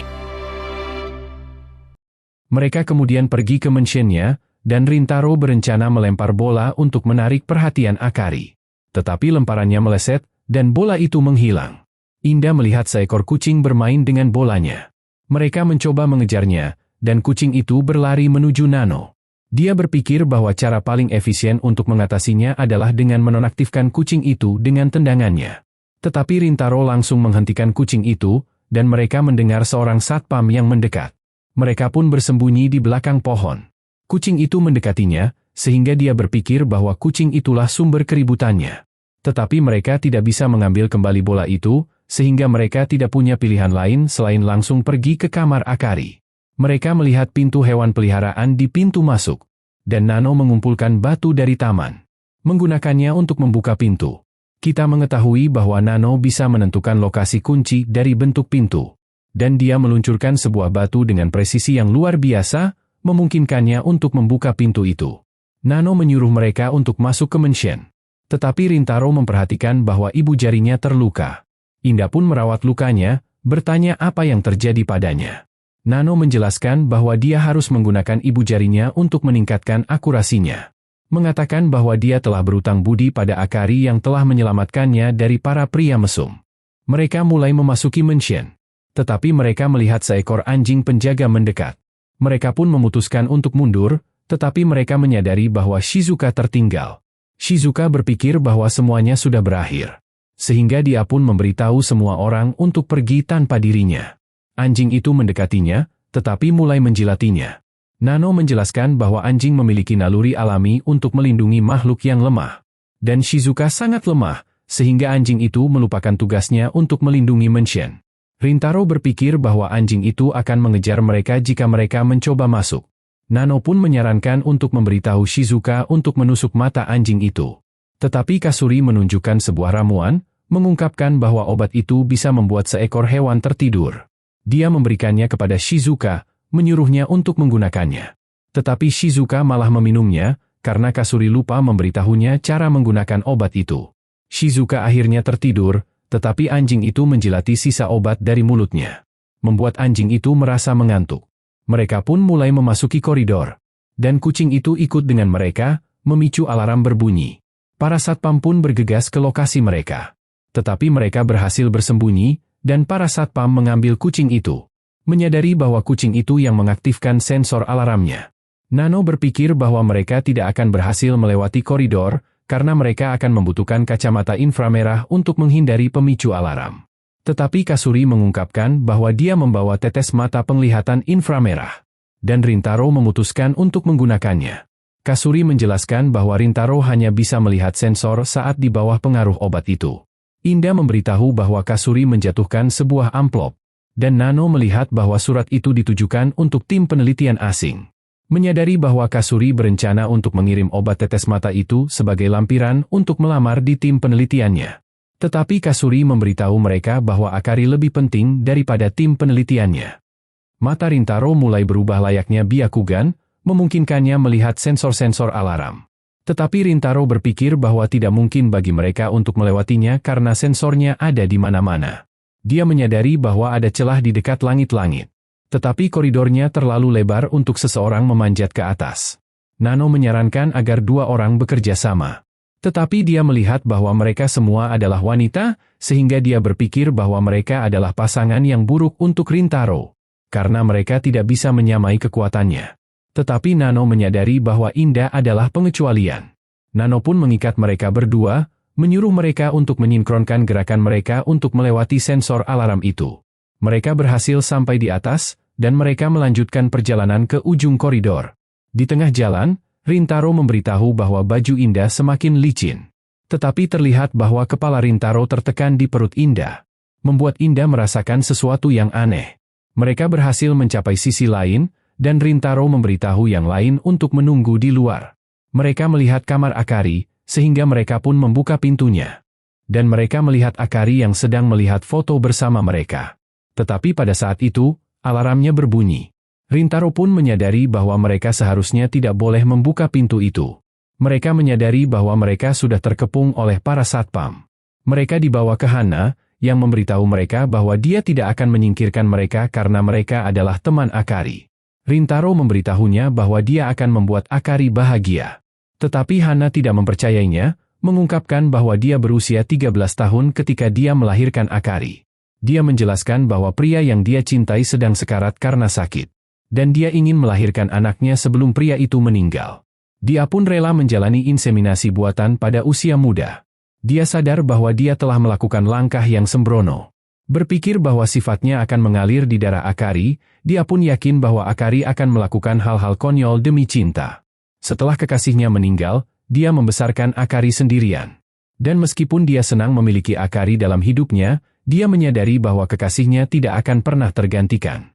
Mereka kemudian pergi ke mansionnya, dan Rintaro berencana melempar bola untuk menarik perhatian Akari. Tetapi lemparannya meleset, dan bola itu menghilang. Indah melihat seekor kucing bermain dengan bolanya. Mereka mencoba mengejarnya, dan kucing itu berlari menuju Nano. Dia berpikir bahwa cara paling efisien untuk mengatasinya adalah dengan menonaktifkan kucing itu dengan tendangannya. Tetapi Rintaro langsung menghentikan kucing itu, dan mereka mendengar seorang satpam yang mendekat. Mereka pun bersembunyi di belakang pohon. Kucing itu mendekatinya, sehingga dia berpikir bahwa kucing itulah sumber keributannya. Tetapi mereka tidak bisa mengambil kembali bola itu, sehingga mereka tidak punya pilihan lain selain langsung pergi ke kamar Akari. Mereka melihat pintu hewan peliharaan di pintu masuk, dan Nano mengumpulkan batu dari taman. Menggunakannya untuk membuka pintu. Kita mengetahui bahwa Nano bisa menentukan lokasi kunci dari bentuk pintu. Dan dia meluncurkan sebuah batu dengan presisi yang luar biasa, memungkinkannya untuk membuka pintu itu. Nano menyuruh mereka untuk masuk ke mansion. Tetapi Rintaro memperhatikan bahwa ibu jarinya terluka. Indah pun merawat lukanya, bertanya apa yang terjadi padanya. Nano menjelaskan bahwa dia harus menggunakan ibu jarinya untuk meningkatkan akurasinya. Mengatakan bahwa dia telah berutang budi pada Akari yang telah menyelamatkannya dari para pria mesum. Mereka mulai memasuki mansion. Tetapi mereka melihat seekor anjing penjaga mendekat. Mereka pun memutuskan untuk mundur, tetapi mereka menyadari bahwa Shizuka tertinggal. Shizuka berpikir bahwa semuanya sudah berakhir. Sehingga dia pun memberitahu semua orang untuk pergi tanpa dirinya. Anjing itu mendekatinya, tetapi mulai menjilatinya. Nano menjelaskan bahwa anjing memiliki naluri alami untuk melindungi makhluk yang lemah. Dan Shizuka sangat lemah, sehingga anjing itu melupakan tugasnya untuk melindungi Menshen. Rintaro berpikir bahwa anjing itu akan mengejar mereka jika mereka mencoba masuk. Nano pun menyarankan untuk memberitahu Shizuka untuk menusuk mata anjing itu. Tetapi Kasuri menunjukkan sebuah ramuan, mengungkapkan bahwa obat itu bisa membuat seekor hewan tertidur. Dia memberikannya kepada Shizuka, menyuruhnya untuk menggunakannya. Tetapi Shizuka malah meminumnya, karena Kasuri lupa memberitahunya cara menggunakan obat itu. Shizuka akhirnya tertidur, tetapi anjing itu menjilati sisa obat dari mulutnya. Membuat anjing itu merasa mengantuk. Mereka pun mulai memasuki koridor. Dan kucing itu ikut dengan mereka, memicu alarm berbunyi. Para satpam pun bergegas ke lokasi mereka. Tetapi mereka berhasil bersembunyi, dan para satpam mengambil kucing itu. Menyadari bahwa kucing itu yang mengaktifkan sensor alarmnya. Nano berpikir bahwa mereka tidak akan berhasil melewati koridor, karena mereka akan membutuhkan kacamata inframerah untuk menghindari pemicu alarm. Tetapi Kasuri mengungkapkan bahwa dia membawa tetes mata penglihatan inframerah. Dan Rintaro memutuskan untuk menggunakannya. Kasuri menjelaskan bahwa Rintaro hanya bisa melihat sensor saat di bawah pengaruh obat itu. Inda memberitahu bahwa Kasuri menjatuhkan sebuah amplop. Dan Nano melihat bahwa surat itu ditujukan untuk tim penelitian asing. Menyadari bahwa Kasuri berencana untuk mengirim obat tetes mata itu sebagai lampiran untuk melamar di tim penelitiannya. Tetapi Kasuri memberitahu mereka bahwa Akari lebih penting daripada tim penelitiannya. Mata Rintaro mulai berubah layaknya Byakugan, memungkinkannya melihat sensor-sensor alarm. Tetapi Rintaro berpikir bahwa tidak mungkin bagi mereka untuk melewatinya karena sensornya ada di mana-mana. Dia menyadari bahwa ada celah di dekat langit-langit. Tetapi koridornya terlalu lebar untuk seseorang memanjat ke atas. Nano menyarankan agar dua orang bekerja sama. Tetapi dia melihat bahwa mereka semua adalah wanita, sehingga dia berpikir bahwa mereka adalah pasangan yang buruk untuk Rintaro. Karena mereka tidak bisa menyamai kekuatannya. Tetapi Nano menyadari bahwa Inda adalah pengecualian. Nano pun mengikat mereka berdua, menyuruh mereka untuk menyinkronkan gerakan mereka untuk melewati sensor alarm itu. Mereka berhasil sampai di atas, dan mereka melanjutkan perjalanan ke ujung koridor. Di tengah jalan, Rintaro memberitahu bahwa baju Inda semakin licin. Tetapi terlihat bahwa kepala Rintaro tertekan di perut Inda. Membuat Inda merasakan sesuatu yang aneh. Mereka berhasil mencapai sisi lain, dan Rintaro memberitahu yang lain untuk menunggu di luar. Mereka melihat kamar Akari, sehingga mereka pun membuka pintunya. Dan mereka melihat Akari yang sedang melihat foto bersama mereka. Tetapi pada saat itu, alarmnya berbunyi. Rintaro pun menyadari bahwa mereka seharusnya tidak boleh membuka pintu itu. Mereka menyadari bahwa mereka sudah terkepung oleh para satpam. Mereka dibawa ke Hana, yang memberitahu mereka bahwa dia tidak akan menyingkirkan mereka karena mereka adalah teman Akari. Rintaro memberitahunya bahwa dia akan membuat Akari bahagia. Tetapi Hana tidak mempercayainya, mengungkapkan bahwa dia berusia 13 tahun ketika dia melahirkan Akari. Dia menjelaskan bahwa pria yang dia cintai sedang sekarat karena sakit. Dan dia ingin melahirkan anaknya sebelum pria itu meninggal. Dia pun rela menjalani inseminasi buatan pada usia muda. Dia sadar bahwa dia telah melakukan langkah yang sembrono. Berpikir bahwa sifatnya akan mengalir di darah Akari, dia pun yakin bahwa Akari akan melakukan hal-hal konyol demi cinta. Setelah kekasihnya meninggal, dia membesarkan Akari sendirian. Dan meskipun dia senang memiliki Akari dalam hidupnya, dia menyadari bahwa kekasihnya tidak akan pernah tergantikan.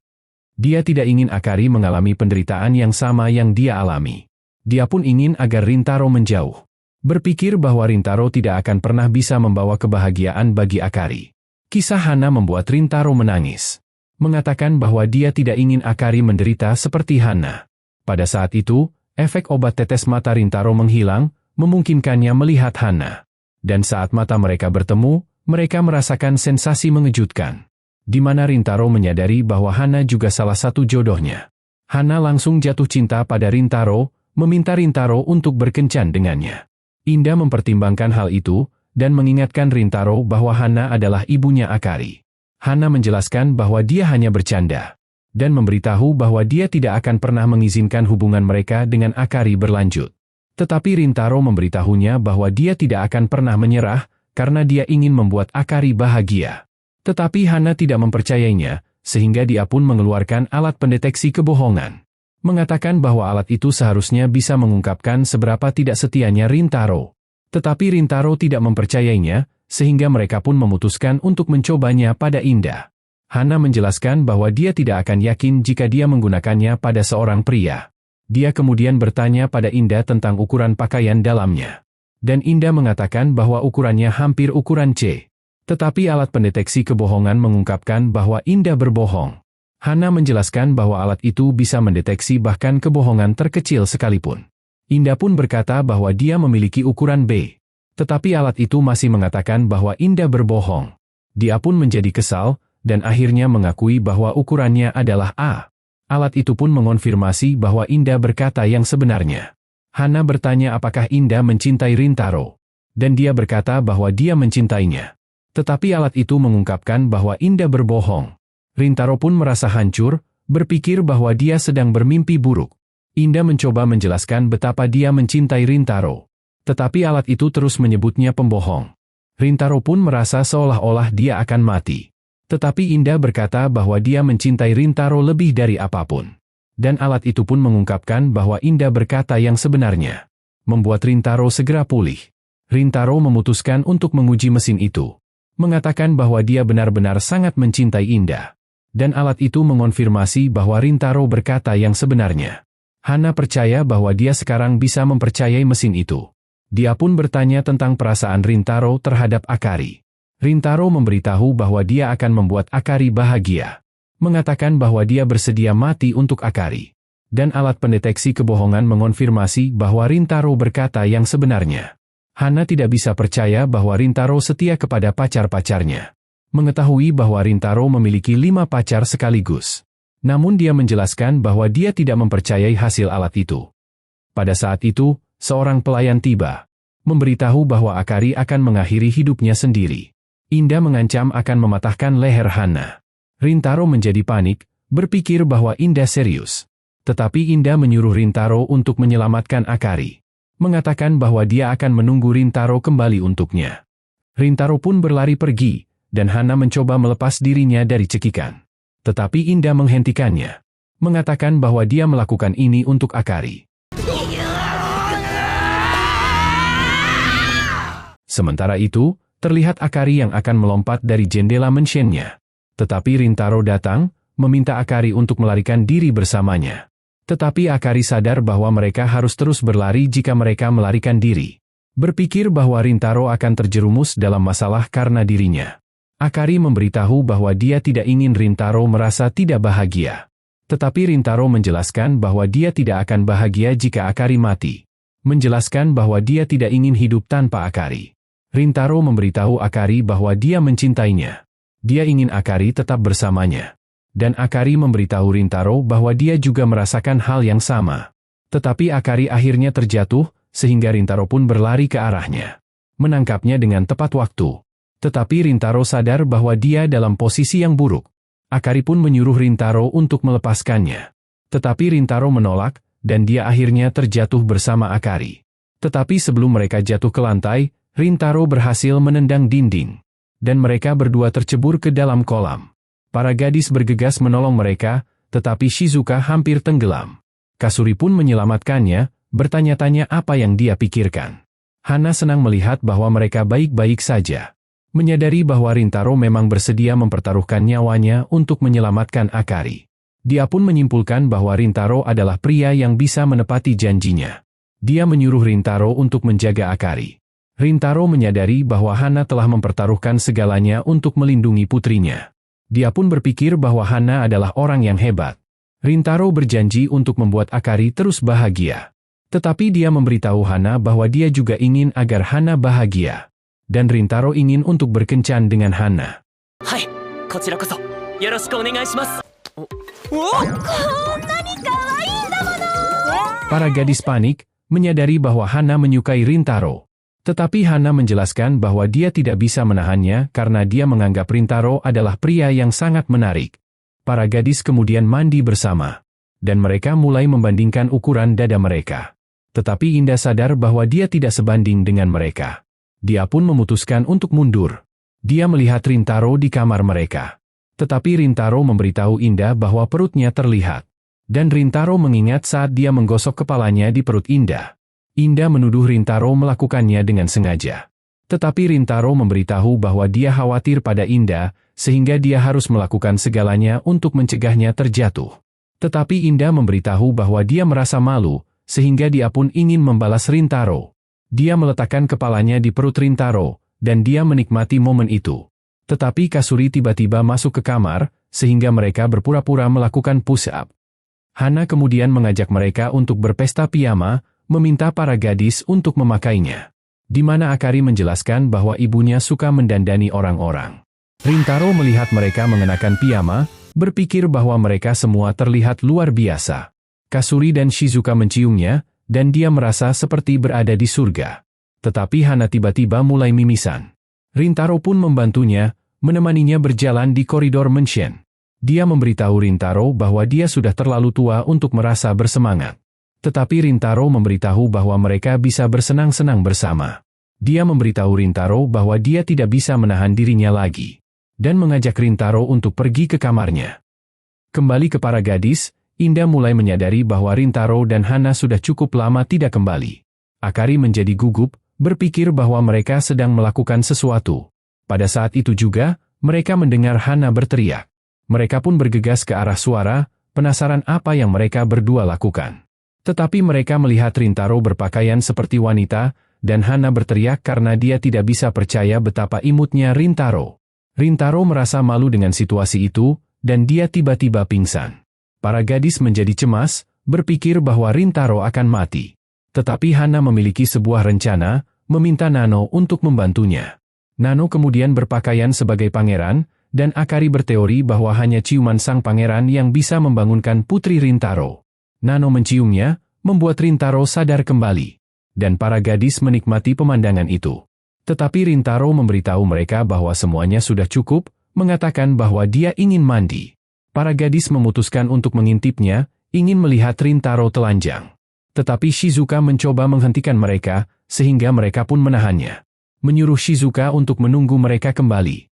Dia tidak ingin Akari mengalami penderitaan yang sama yang dia alami. Dia pun ingin agar Rintaro menjauh. Berpikir bahwa Rintaro tidak akan pernah bisa membawa kebahagiaan bagi Akari. Kisah Hana membuat Rintaro menangis. Mengatakan bahwa dia tidak ingin Akari menderita seperti Hana. Pada saat itu, efek obat tetes mata Rintaro menghilang, memungkinkannya melihat Hana. Dan saat mata mereka bertemu, mereka merasakan sensasi mengejutkan. Di mana Rintaro menyadari bahwa Hana juga salah satu jodohnya. Hana langsung jatuh cinta pada Rintaro, meminta Rintaro untuk berkencan dengannya. Inda mempertimbangkan hal itu, dan mengingatkan Rintaro bahwa Hana adalah ibunya Akari. Hana menjelaskan bahwa dia hanya bercanda, dan memberitahu bahwa dia tidak akan pernah mengizinkan hubungan mereka dengan Akari berlanjut. Tetapi Rintaro memberitahunya bahwa dia tidak akan pernah menyerah, karena dia ingin membuat Akari bahagia. Tetapi Hana tidak mempercayainya, sehingga dia pun mengeluarkan alat pendeteksi kebohongan. Mengatakan bahwa alat itu seharusnya bisa mengungkapkan seberapa tidak setianya Rintaro. Tetapi Rintaro tidak mempercayainya, sehingga mereka pun memutuskan untuk mencobanya pada Indah. Hana menjelaskan bahwa dia tidak akan yakin jika dia menggunakannya pada seorang pria. Dia kemudian bertanya pada Indah tentang ukuran pakaian dalamnya. Dan Indah mengatakan bahwa ukurannya hampir ukuran C. Tetapi alat pendeteksi kebohongan mengungkapkan bahwa Indah berbohong. Hana menjelaskan bahwa alat itu bisa mendeteksi bahkan kebohongan terkecil sekalipun. Indah pun berkata bahwa dia memiliki ukuran B. Tetapi alat itu masih mengatakan bahwa Indah berbohong. Dia pun menjadi kesal, dan akhirnya mengakui bahwa ukurannya adalah A. Alat itu pun mengonfirmasi bahwa Indah berkata yang sebenarnya. Hana bertanya apakah Indah mencintai Rintaro. Dan dia berkata bahwa dia mencintainya. Tetapi alat itu mengungkapkan bahwa Indah berbohong. Rintaro pun merasa hancur, berpikir bahwa dia sedang bermimpi buruk. Indah mencoba menjelaskan betapa dia mencintai Rintaro. Tetapi alat itu terus menyebutnya pembohong. Rintaro pun merasa seolah-olah dia akan mati. Tetapi Indah berkata bahwa dia mencintai Rintaro lebih dari apapun. Dan alat itu pun mengungkapkan bahwa Indah berkata yang sebenarnya. Membuat Rintaro segera pulih. Rintaro memutuskan untuk menguji mesin itu. Mengatakan bahwa dia benar-benar sangat mencintai Indah. Dan alat itu mengonfirmasi bahwa Rintaro berkata yang sebenarnya. Hana percaya bahwa dia sekarang bisa mempercayai mesin itu. Dia pun bertanya tentang perasaan Rintaro terhadap Akari. Rintaro memberitahu bahwa dia akan membuat Akari bahagia. Mengatakan bahwa dia bersedia mati untuk Akari. Dan alat pendeteksi kebohongan mengonfirmasi bahwa Rintaro berkata yang sebenarnya. Hana tidak bisa percaya bahwa Rintaro setia kepada pacar-pacarnya. Mengetahui bahwa Rintaro memiliki 5 pacar sekaligus. Namun dia menjelaskan bahwa dia tidak mempercayai hasil alat itu. Pada saat itu, seorang pelayan tiba. Memberitahu bahwa Akari akan mengakhiri hidupnya sendiri. Indah mengancam akan mematahkan leher Hana. Rintaro menjadi panik, berpikir bahwa Indah serius. Tetapi Indah menyuruh Rintaro untuk menyelamatkan Akari. Mengatakan bahwa dia akan menunggu Rintaro kembali untuknya. Rintaro pun berlari pergi, dan Hana mencoba melepas dirinya dari cekikan. Tetapi Indah menghentikannya. Mengatakan bahwa dia melakukan ini untuk Akari. Sementara itu, terlihat Akari yang akan melompat dari jendela mansionnya. Tetapi Rintaro datang, meminta Akari untuk melarikan diri bersamanya. Tetapi Akari sadar bahwa mereka harus terus berlari jika mereka melarikan diri. Berpikir bahwa Rintaro akan terjerumus dalam masalah karena dirinya. Akari memberitahu bahwa dia tidak ingin Rintaro merasa tidak bahagia. Tetapi Rintaro menjelaskan bahwa dia tidak akan bahagia jika Akari mati. Menjelaskan bahwa dia tidak ingin hidup tanpa Akari. Rintaro memberitahu Akari bahwa dia mencintainya. Dia ingin Akari tetap bersamanya. Dan Akari memberitahu Rintaro bahwa dia juga merasakan hal yang sama. Tetapi Akari akhirnya terjatuh, sehingga Rintaro pun berlari ke arahnya. Menangkapnya dengan tepat waktu. Tetapi Rintaro sadar bahwa dia dalam posisi yang buruk. Akari pun menyuruh Rintaro untuk melepaskannya. Tetapi Rintaro menolak, dan dia akhirnya terjatuh bersama Akari. Tetapi sebelum mereka jatuh ke lantai, Rintaro berhasil menendang dinding. Dan mereka berdua tercebur ke dalam kolam. Para gadis bergegas menolong mereka, tetapi Shizuka hampir tenggelam. Kasuri pun menyelamatkannya, bertanya-tanya apa yang dia pikirkan. Hana senang melihat bahwa mereka baik-baik saja. Menyadari bahwa Rintaro memang bersedia mempertaruhkan nyawanya untuk menyelamatkan Akari. Dia pun menyimpulkan bahwa Rintaro adalah pria yang bisa menepati janjinya. Dia menyuruh Rintaro untuk menjaga Akari. Rintaro menyadari bahwa Hana telah mempertaruhkan segalanya untuk melindungi putrinya. Dia pun berpikir bahwa Hana adalah orang yang hebat. Rintaro berjanji untuk membuat Akari terus bahagia. Tetapi dia memberitahu Hana bahwa dia juga ingin agar Hana bahagia. Dan Rintaro ingin untuk berkencan dengan Hana. Hai, kochirakoso. Yoroshiku onegaishimasu. Para gadis panik, menyadari bahwa Hana menyukai Rintaro. Tetapi Hana menjelaskan bahwa dia tidak bisa menahannya karena dia menganggap Rintaro adalah pria yang sangat menarik. Para gadis kemudian mandi bersama. Dan mereka mulai membandingkan ukuran dada mereka. Tetapi Indah sadar bahwa dia tidak sebanding dengan mereka. Dia pun memutuskan untuk mundur. Dia melihat Rintaro di kamar mereka. Tetapi Rintaro memberitahu Indah bahwa perutnya terlihat. Dan Rintaro mengingat saat dia menggosok kepalanya di perut Indah. Indah menuduh Rintaro melakukannya dengan sengaja. Tetapi Rintaro memberitahu bahwa dia khawatir pada Inda, sehingga dia harus melakukan segalanya untuk mencegahnya terjatuh. Tetapi Inda memberitahu bahwa dia merasa malu, sehingga dia pun ingin membalas Rintaro. Dia meletakkan kepalanya di perut Rintaro, dan dia menikmati momen itu. Tetapi Kasuri tiba-tiba masuk ke kamar, sehingga mereka berpura-pura melakukan push-up. Hana kemudian mengajak mereka untuk berpesta piyama, meminta para gadis untuk memakainya. Di mana Akari menjelaskan bahwa ibunya suka mendandani orang-orang. Rintaro melihat mereka mengenakan piyama, berpikir bahwa mereka semua terlihat luar biasa. Kasuri dan Shizuka menciumnya, dan dia merasa seperti berada di surga. Tetapi Hana tiba-tiba mulai mimisan. Rintaro pun membantunya, menemaninya berjalan di koridor Menshen. Dia memberitahu Rintaro bahwa dia sudah terlalu tua untuk merasa bersemangat. Tetapi Rintaro memberitahu bahwa mereka bisa bersenang-senang bersama. Dia memberitahu Rintaro bahwa dia tidak bisa menahan dirinya lagi. Dan mengajak Rintaro untuk pergi ke kamarnya. Kembali ke para gadis, Inda mulai menyadari bahwa Rintaro dan Hana sudah cukup lama tidak kembali. Akari menjadi gugup, berpikir bahwa mereka sedang melakukan sesuatu. Pada saat itu juga, mereka mendengar Hana berteriak. Mereka pun bergegas ke arah suara, penasaran apa yang mereka berdua lakukan. Tetapi mereka melihat Rintaro berpakaian seperti wanita, dan Hana berteriak karena dia tidak bisa percaya betapa imutnya Rintaro. Rintaro merasa malu dengan situasi itu, dan dia tiba-tiba pingsan. Para gadis menjadi cemas, berpikir bahwa Rintaro akan mati. Tetapi Hana memiliki sebuah rencana, meminta Nano untuk membantunya. Nano kemudian berpakaian sebagai pangeran, dan Akari berteori bahwa hanya ciuman sang pangeran yang bisa membangunkan putri Rintaro. Nano menciumnya, membuat Rintaro sadar kembali. Dan para gadis menikmati pemandangan itu. Tetapi Rintaro memberitahu mereka bahwa semuanya sudah cukup, mengatakan bahwa dia ingin mandi. Para gadis memutuskan untuk mengintipnya, ingin melihat Rintaro telanjang. Tetapi Shizuka mencoba menghentikan mereka, sehingga mereka pun menahannya. Menyuruh Shizuka untuk menunggu mereka kembali.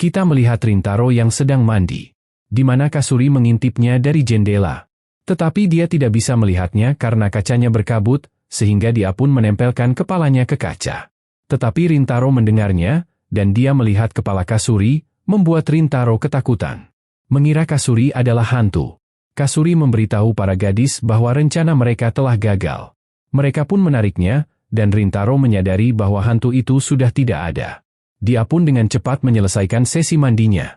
Kita melihat Rintaro yang sedang mandi. Di mana Kasuri mengintipnya dari jendela. Tetapi dia tidak bisa melihatnya karena kacanya berkabut, sehingga dia pun menempelkan kepalanya ke kaca. Tetapi Rintaro mendengarnya, dan dia melihat kepala Kasuri, membuat Rintaro ketakutan. Mengira Kasuri adalah hantu. Kasuri memberitahu para gadis bahwa rencana mereka telah gagal. Mereka pun menariknya, dan Rintaro menyadari bahwa hantu itu sudah tidak ada. Dia pun dengan cepat menyelesaikan sesi mandinya.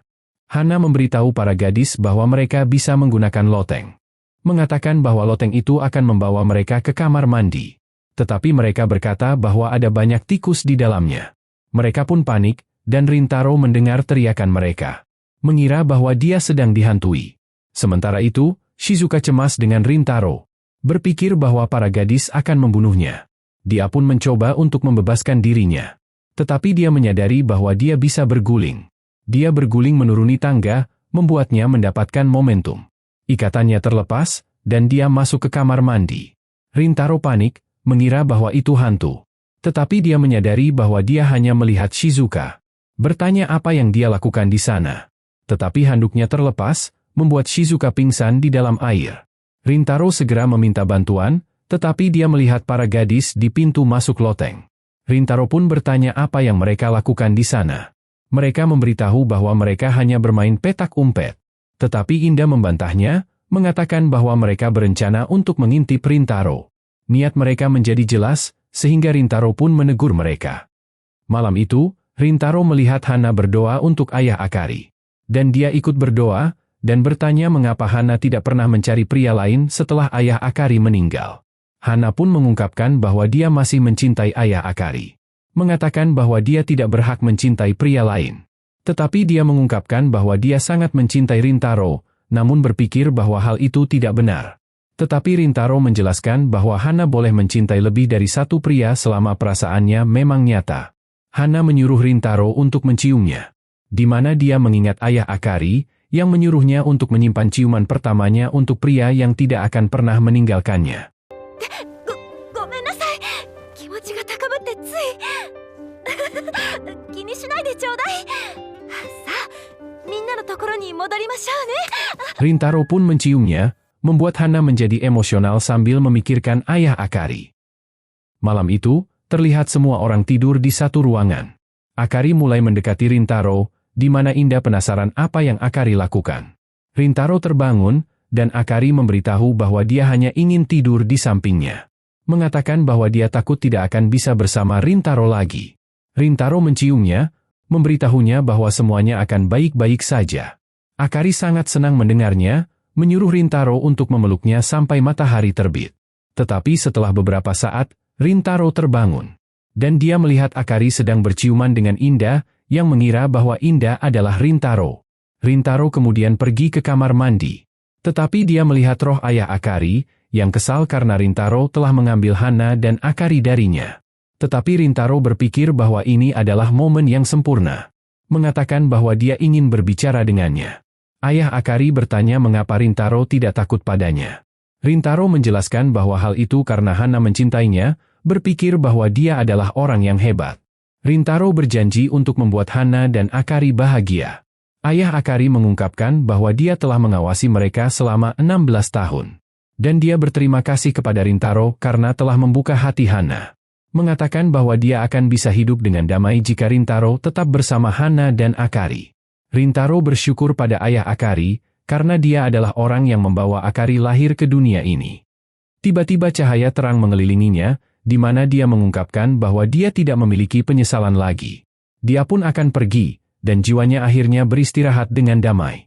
Hana memberitahu para gadis bahwa mereka bisa menggunakan loteng. Mengatakan bahwa loteng itu akan membawa mereka ke kamar mandi. Tetapi mereka berkata bahwa ada banyak tikus di dalamnya. Mereka pun panik, dan Rintaro mendengar teriakan mereka. Mengira bahwa dia sedang dihantui. Sementara itu, Shizuka cemas dengan Rintaro. Berpikir bahwa para gadis akan membunuhnya. Dia pun mencoba untuk membebaskan dirinya. Tetapi dia menyadari bahwa dia bisa berguling. Dia berguling menuruni tangga, membuatnya mendapatkan momentum. Ikatannya terlepas, dan dia masuk ke kamar mandi. Rintaro panik, mengira bahwa itu hantu. Tetapi dia menyadari bahwa dia hanya melihat Shizuka. Bertanya apa yang dia lakukan di sana. Tetapi handuknya terlepas, membuat Shizuka pingsan di dalam air. Rintaro segera meminta bantuan, tetapi dia melihat para gadis di pintu masuk loteng. Rintaro pun bertanya apa yang mereka lakukan di sana. Mereka memberitahu bahwa mereka hanya bermain petak umpet. Tetapi Inda membantahnya, mengatakan bahwa mereka berencana untuk mengintip Rintaro. Niat mereka menjadi jelas, sehingga Rintaro pun menegur mereka. Malam itu, Rintaro melihat Hana berdoa untuk ayah Akari. Dan dia ikut berdoa, dan bertanya mengapa Hana tidak pernah mencari pria lain setelah ayah Akari meninggal. Hana pun mengungkapkan bahwa dia masih mencintai ayah Akari. Mengatakan bahwa dia tidak berhak mencintai pria lain. Tetapi dia mengungkapkan bahwa dia sangat mencintai Rintaro, namun berpikir bahwa hal itu tidak benar. Tetapi Rintaro menjelaskan bahwa Hana boleh mencintai lebih dari satu pria selama perasaannya memang nyata. Hana menyuruh Rintaro untuk menciumnya. Di mana dia mengingat ayah Akari, yang menyuruhnya untuk menyimpan ciuman pertamanya untuk pria yang tidak akan pernah meninggalkannya. Rintaro pun menciumnya, membuat Hana menjadi emosional sambil memikirkan ayah Akari. Malam itu, terlihat semua orang tidur di satu ruangan. Akari mulai mendekati Rintaro, di mana Inda penasaran apa yang Akari lakukan. Rintaro terbangun, dan Akari memberitahu bahwa dia hanya ingin tidur di sampingnya. Mengatakan bahwa dia takut tidak akan bisa bersama Rintaro lagi. Rintaro menciumnya, memberitahunya bahwa semuanya akan baik-baik saja. Akari sangat senang mendengarnya, menyuruh Rintaro untuk memeluknya sampai matahari terbit. Tetapi setelah beberapa saat, Rintaro terbangun. Dan dia melihat Akari sedang berciuman dengan Inda, yang mengira bahwa Inda adalah Rintaro. Rintaro kemudian pergi ke kamar mandi. Tetapi dia melihat roh ayah Akari, yang kesal karena Rintaro telah mengambil Hana dan Akari darinya. Tetapi Rintaro berpikir bahwa ini adalah momen yang sempurna. Mengatakan bahwa dia ingin berbicara dengannya. Ayah Akari bertanya mengapa Rintaro tidak takut padanya. Rintaro menjelaskan bahwa hal itu karena Hana mencintainya, berpikir bahwa dia adalah orang yang hebat. Rintaro berjanji untuk membuat Hana dan Akari bahagia. Ayah Akari mengungkapkan bahwa dia telah mengawasi mereka selama 16 tahun. Dan dia berterima kasih kepada Rintaro karena telah membuka hati Hana. Mengatakan bahwa dia akan bisa hidup dengan damai jika Rintaro tetap bersama Hana dan Akari. Rintaro bersyukur pada ayah Akari, karena dia adalah orang yang membawa Akari lahir ke dunia ini. Tiba-tiba cahaya terang mengelilinginya, di mana dia mengungkapkan bahwa dia tidak memiliki penyesalan lagi. Dia pun akan pergi, dan jiwanya akhirnya beristirahat dengan damai.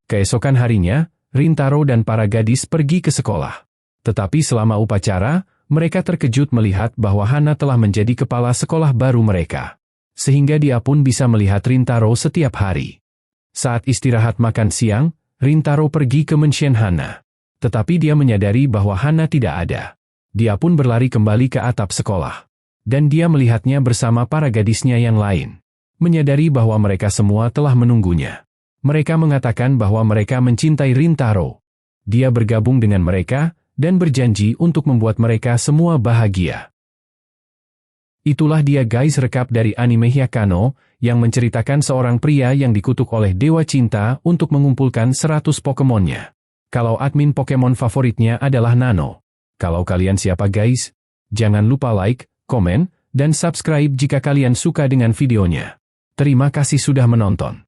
Keesokan harinya, Rintaro dan para gadis pergi ke sekolah. Tetapi selama upacara, mereka terkejut melihat bahwa Hana telah menjadi kepala sekolah baru mereka. Sehingga dia pun bisa melihat Rintaro setiap hari. Saat istirahat makan siang, Rintaro pergi ke mensien Hana. Tetapi dia menyadari bahwa Hana tidak ada. Dia pun berlari kembali ke atap sekolah. Dan dia melihatnya bersama para gadisnya yang lain. Menyadari bahwa mereka semua telah menunggunya. Mereka mengatakan bahwa mereka mencintai Rintaro. Dia bergabung dengan mereka, dan berjanji untuk membuat mereka semua bahagia. Itulah dia guys rekap dari anime Hyakano, yang menceritakan seorang pria yang dikutuk oleh Dewa Cinta untuk mengumpulkan 100 Pokemonnya. Kalau admin Pokemon favoritnya adalah Nano. Kalau kalian siapa guys? Jangan lupa like, komen, dan subscribe jika kalian suka dengan videonya. Terima kasih sudah menonton.